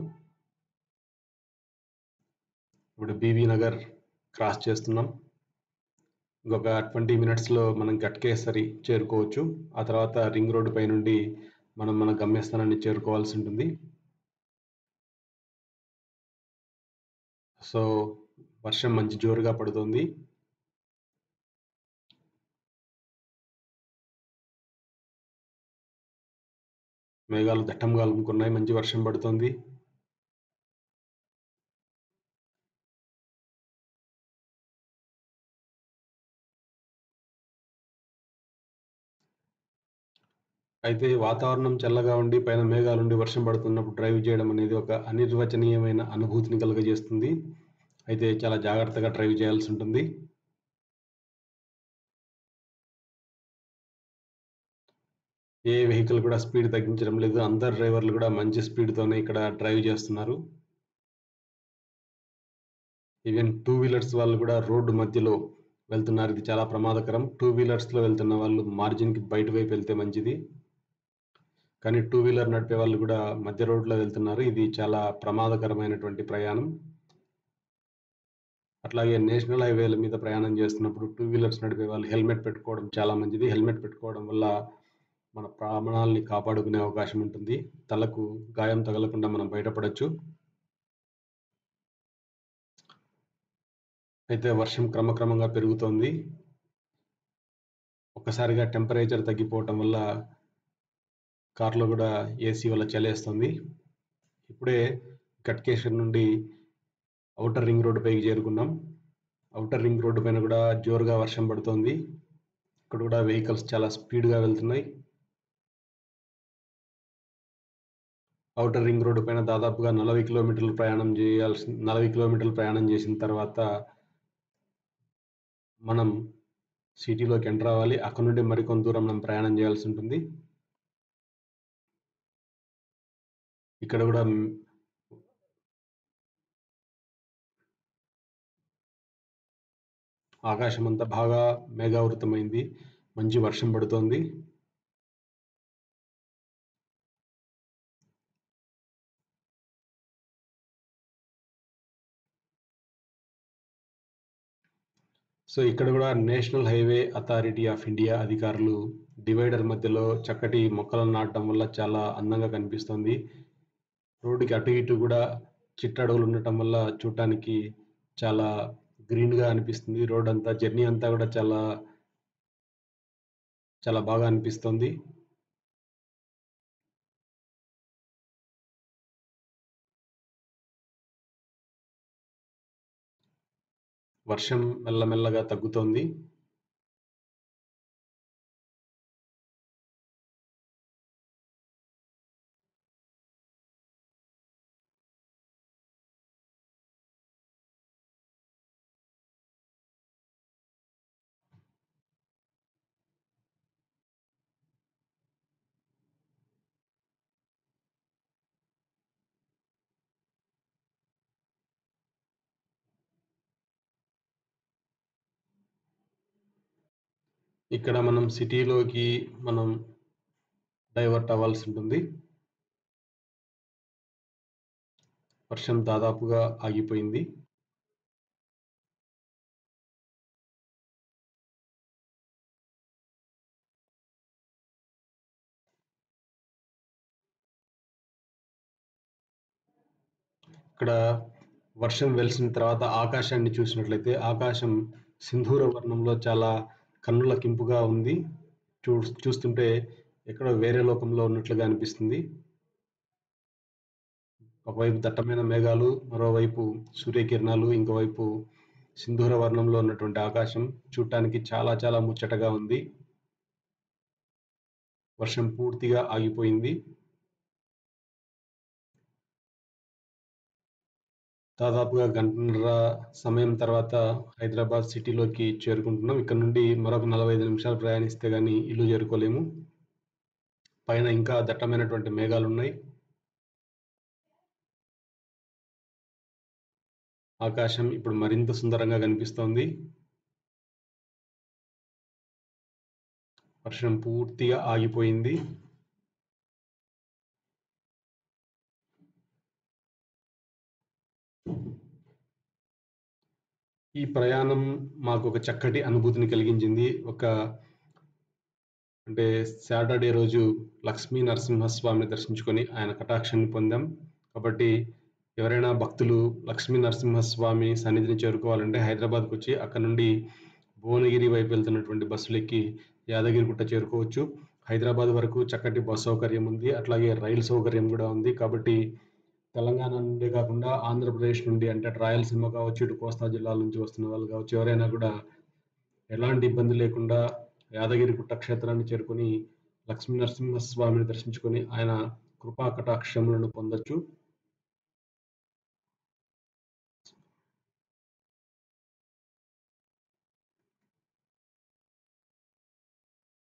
ఇప్పుడు బీబీ నగర్ క్రాస్ చేస్తున్నాం. ఇంకొక 20 మినిట్స్లో మనం గట్కేసరి చేరుకోవచ్చు. ఆ తర్వాత రింగ్ రోడ్డు పై నుండి మనం మన గమ్యస్థానాన్ని చేరుకోవాల్సి ఉంటుంది. సో వర్షం మంచి జోరుగా పడుతుంది. మేఘాలు దట్టంగా అలుముకున్నాయి. మంచి వర్షం పడుతుంది. అయితే వాతావరణం చల్లగా ఉండి పైన మేఘాలుండి వర్షం పడుతున్నప్పుడు డ్రైవ్ చేయడం అనేది ఒక అనిర్వచనీయమైన అనుభూతిని కలుగజేస్తుంది. అయితే చాలా జాగ్రత్తగా డ్రైవ్ చేయాల్సి ఉంటుంది. ఏ వెహికల్ కూడా స్పీడ్ తగ్గించడం లేదు. అందరు డ్రైవర్లు కూడా మంచి స్పీడ్తోనే ఇక్కడ డ్రైవ్ చేస్తున్నారు. ఈవెన్ 2 వీలర్స్ వాళ్ళు కూడా రోడ్డు మధ్యలో వెళ్తున్నారు. ఇది చాలా ప్రమాదకరం. 2 వీలర్స్లో వెళ్తున్న వాళ్ళు మార్జిన్కి బయట వైపు వెళ్తే మంచిది. కానీ 2 వీలర్ నడిపే వాళ్ళు కూడా మధ్య రోడ్లో వెళ్తున్నారు. ఇది చాలా ప్రమాదకరమైనటువంటి ప్రయాణం. అట్లాగే నేషనల్ హైవేల మీద ప్రయాణం చేస్తున్నప్పుడు 2 వీలర్స్ నడిపే వాళ్ళు హెల్మెట్ పెట్టుకోవడం చాలా మంచిది. హెల్మెట్ పెట్టుకోవడం వల్ల మన ప్రాణాలని కాపాడుకునే అవకాశం ఉంటుంది. తలకు గాయం తగలకుండా మనం బయటపడొచ్చు. అయితే వర్షం క్రమక్రమంగా పెరుగుతోంది. ఒక్కసారిగా టెంపరేచర్ తగ్గిపోవటం వల్ల కార్లో కూడా ఏసీ వల్ల చలేస్తుంది. ఇప్పుడే గట్కేసర్ నుండి ఔటర్ రింగ్ రోడ్డు పైకి చేరుకున్నాం. ఔటర్ రింగ్ రోడ్డు పైన కూడా జోరుగా వర్షం పడుతోంది. ఇక్కడ కూడా వెహికల్స్ చాలా స్పీడ్గా వెళ్తున్నాయి. ఔటర్ రింగ్ రోడ్డు పైన దాదాపుగా 40 కిలోమీటర్లు ప్రయాణం చేసిన తర్వాత మనం సిటీలోకి ఎంటర్ అవ్వాలి. అక్కడ నుండి మరికొంత దూరం మనం ప్రయాణం చేయాల్సి ఉంటుంది. ఇక్కడ కూడా ఆకాశం అంతా బాగా మేఘావృతమైంది. మంచి వర్షం పడుతోంది. సో ఇక్కడ కూడా national highway authority of India అధికారులు డివైడర్ మధ్యలో చక్కటి మొక్కలను నాటడం వల్ల చాలా అందంగా కనిపిస్తుంది. రోడ్డుకి అటు ఇటు కూడా చిట్టడవులు ఉండటం వల్ల చూడటానికి చాలా గ్రీన్ గా అనిపిస్తుంది. రోడ్ అంతా జర్నీ అంతా కూడా చాలా చాలా బాగా అనిపిస్తుంది. వర్షం మెల్లమెల్లగా తగ్గుతోంది. ఇక్కడ మనం సిటీలోకి మనం డైవర్ట్ అవ్వాల్సి ఉంటుంది. వర్షం దాదాపుగా ఆగిపోయింది. ఇక్కడ వర్షం వెలిసిన తర్వాత ఆకాశాన్ని చూసినట్లయితే ఆకాశం సింధూర వర్ణంలో చాలా కన్నులకింపుగా ఉంది. చూస్తుంటే ఎక్కడో వేరే లోకంలో ఉన్నట్లుగా అనిపిస్తుంది. ఒకవైపు దట్టమైన మేఘాలు, మరోవైపు సూర్యకిరణాలు, ఇంకోవైపు సింధూర వర్ణంలో ఉన్నటువంటి ఆకాశం చూడటానికి చాలా చాలా ముచ్చటగా ఉంది. వర్షం పూర్తిగా ఆగిపోయింది. దాదాపుగా గంటన్నర సమయం తర్వాత హైదరాబాద్ సిటీలోకి చేరుకుంటున్నాం. ఇక్కడ నుండి మరొక 45 నిమిషాలు ప్రయాణిస్తే గానీ ఇల్లు చేరుకోలేము. పైన ఇంకా దట్టమైనటువంటి మేఘాలు ఉన్నాయి. ఆకాశం ఇప్పుడు మరింత సుందరంగా కనిపిస్తోంది. వర్షం పూర్తిగా ఆగిపోయింది. ఈ ప్రయాణం మాకు ఒక చక్కటి అనుభూతిని కలిగించింది. అంటే సాటర్డే రోజు లక్ష్మీ నరసింహస్వామిని దర్శించుకొని ఆయన కటాక్షాన్ని పొందాం. కాబట్టి ఎవరైనా భక్తులు లక్ష్మీ నరసింహస్వామి సన్నిధిని చేరుకోవాలంటే హైదరాబాద్కు వచ్చి అక్కడ నుండి భువనగిరి వైపు వెళ్తున్నటువంటి బస్సులు ఎక్కి యాదగిరిగుట్ట చేరుకోవచ్చు. హైదరాబాద్ వరకు చక్కటి బస్ సౌకర్యం ఉంది. అట్లాగే రైలు సౌకర్యం కూడా ఉంది. కాబట్టి తెలంగాణ నుండే కాకుండా ఆంధ్రప్రదేశ్ నుండి అంటే అటు రాయలసీమ కావచ్చు, ఇటు కోస్తా జిల్లాల నుంచి వస్తున్న వాళ్ళు కావచ్చు, ఎవరైనా కూడా ఎలాంటి ఇబ్బంది లేకుండా యాదగిరిగుట్ట క్షేత్రాన్ని చేరుకొని లక్ష్మీ నరసింహస్వామిని దర్శించుకొని ఆయన కృపా కటాక్షములను పొందొచ్చు.